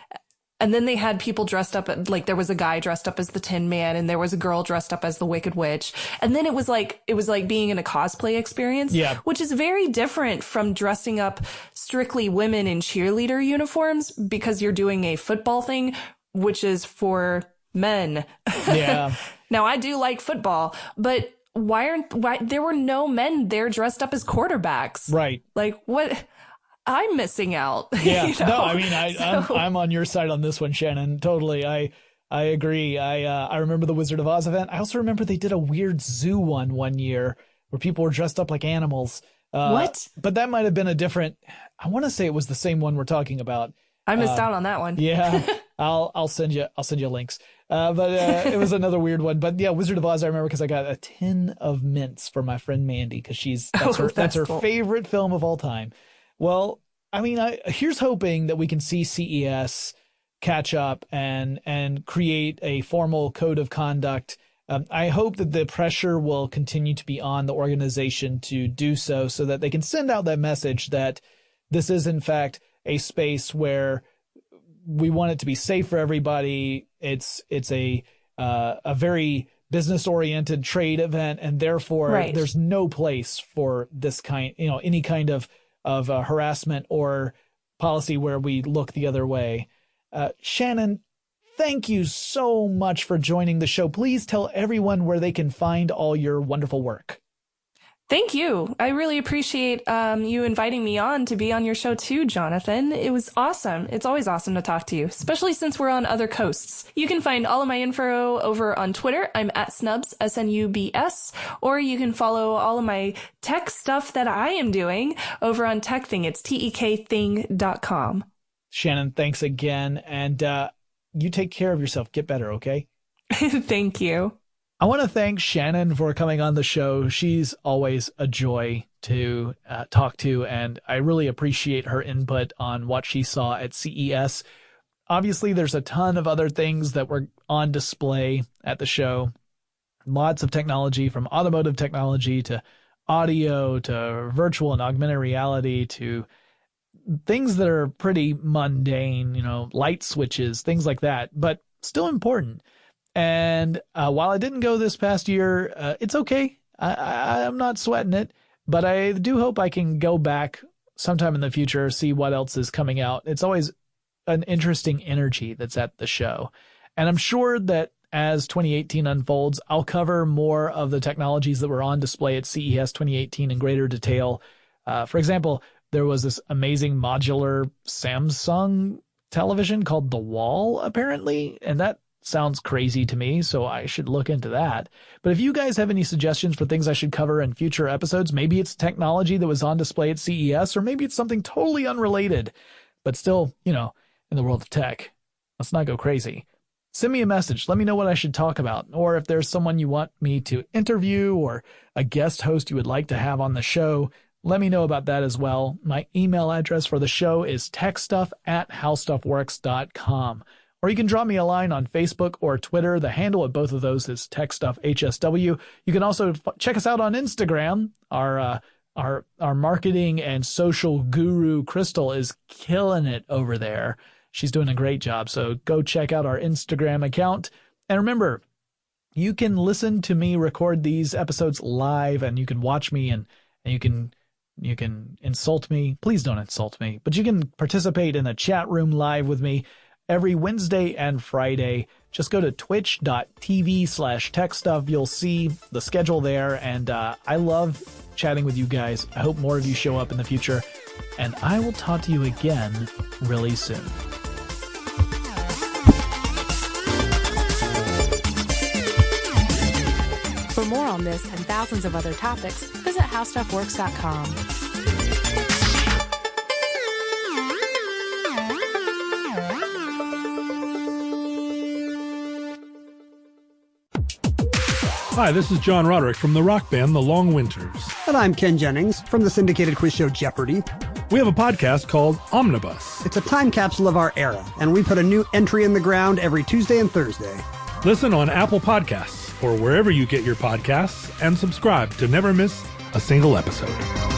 And then they had people dressed up, like there was a guy dressed up as the Tin Man, and there was a girl dressed up as the Wicked Witch. And then it was like being in a cosplay experience, which is very different from dressing up strictly women in cheerleader uniforms, because you're doing a football thing, which is for men. Yeah. Now, I do like football, but why there were no men there dressed up as quarterbacks? Right. Like, what? I'm missing out. Yeah. No, I mean, I'm on your side on this one, Shannon. Totally. I agree. I remember the Wizard of Oz event. I also remember they did a weird zoo one year where people were dressed up like animals. What? But that might have been a different, I want to say it was the same one we're talking about. I missed out on that one. Yeah. I'll send you links. But it was another weird one. But yeah, Wizard of Oz, I remember because I got a tin of mints for my friend Mandy, because that's her favorite film of all time. Well, I mean, here's hoping that we can see CES catch up and create a formal code of conduct I hope that the pressure will continue to be on the organization to do so that they can send out that message that this is, in fact, a space where we want it to be safe for everybody. It's a very business-oriented trade event, and therefore there's no place for this kind, any kind of harassment or policy where we look the other way. Shannon, thank you so much for joining the show. Please tell everyone where they can find all your wonderful work. Thank you. I really appreciate you inviting me on to be on your show too, Jonathan. It was awesome. It's always awesome to talk to you, especially since we're on other coasts. You can find all of my info over on Twitter. I'm at Snubs, SNUBS, or you can follow all of my tech stuff that I am doing over on TechThing. It's tekthing.com. Shannon, thanks again. And you take care of yourself. Get better, okay? Thank you. I want to thank Shannon for coming on the show. She's always a joy to talk to, and I really appreciate her input on what she saw at CES. Obviously, there's a ton of other things that were on display at the show. Lots of technology, from automotive technology to audio to virtual and augmented reality to things that are pretty mundane, light switches, things like that, but still important. And while I didn't go this past year, it's okay. I'm not sweating it, but I do hope I can go back sometime in the future, see what else is coming out. It's always an interesting energy that's at the show. And I'm sure that as 2018 unfolds, I'll cover more of the technologies that were on display at CES 2018 in greater detail. For example, there was this amazing modular Samsung television called The Wall, apparently, and that sounds crazy to me, so I should look into that. But if you guys have any suggestions for things I should cover in future episodes, maybe it's technology that was on display at CES, or maybe it's something totally unrelated, but still, in the world of tech. Let's not go crazy. Send me a message. Let me know what I should talk about, or if there's someone you want me to interview or a guest host you would like to have on the show, let me know about that as well. My email address for the show is techstuff@howstuffworks.com. Or you can drop me a line on Facebook or Twitter. The handle at both of those is TechStuffHSW. You can also check us out on Instagram. Our marketing and social guru, Crystal, is killing it over there. She's doing a great job. So go check out our Instagram account. And remember, you can listen to me record these episodes live, and you can watch me, and you can insult me. Please don't insult me. But you can participate in a chat room live with me every Wednesday and Friday. Just go to twitch.tv/techstuff. You'll see the schedule there. And I love chatting with you guys. I hope more of you show up in the future. And I will talk to you again really soon. For more on this and thousands of other topics, visit howstuffworks.com. Hi, this is John Roderick from the rock band The Long Winters. And I'm Ken Jennings from the syndicated quiz show Jeopardy! We have a podcast called Omnibus. It's a time capsule of our era, and we put a new entry in the ground every Tuesday and Thursday. Listen on Apple Podcasts or wherever you get your podcasts, and subscribe to never miss a single episode.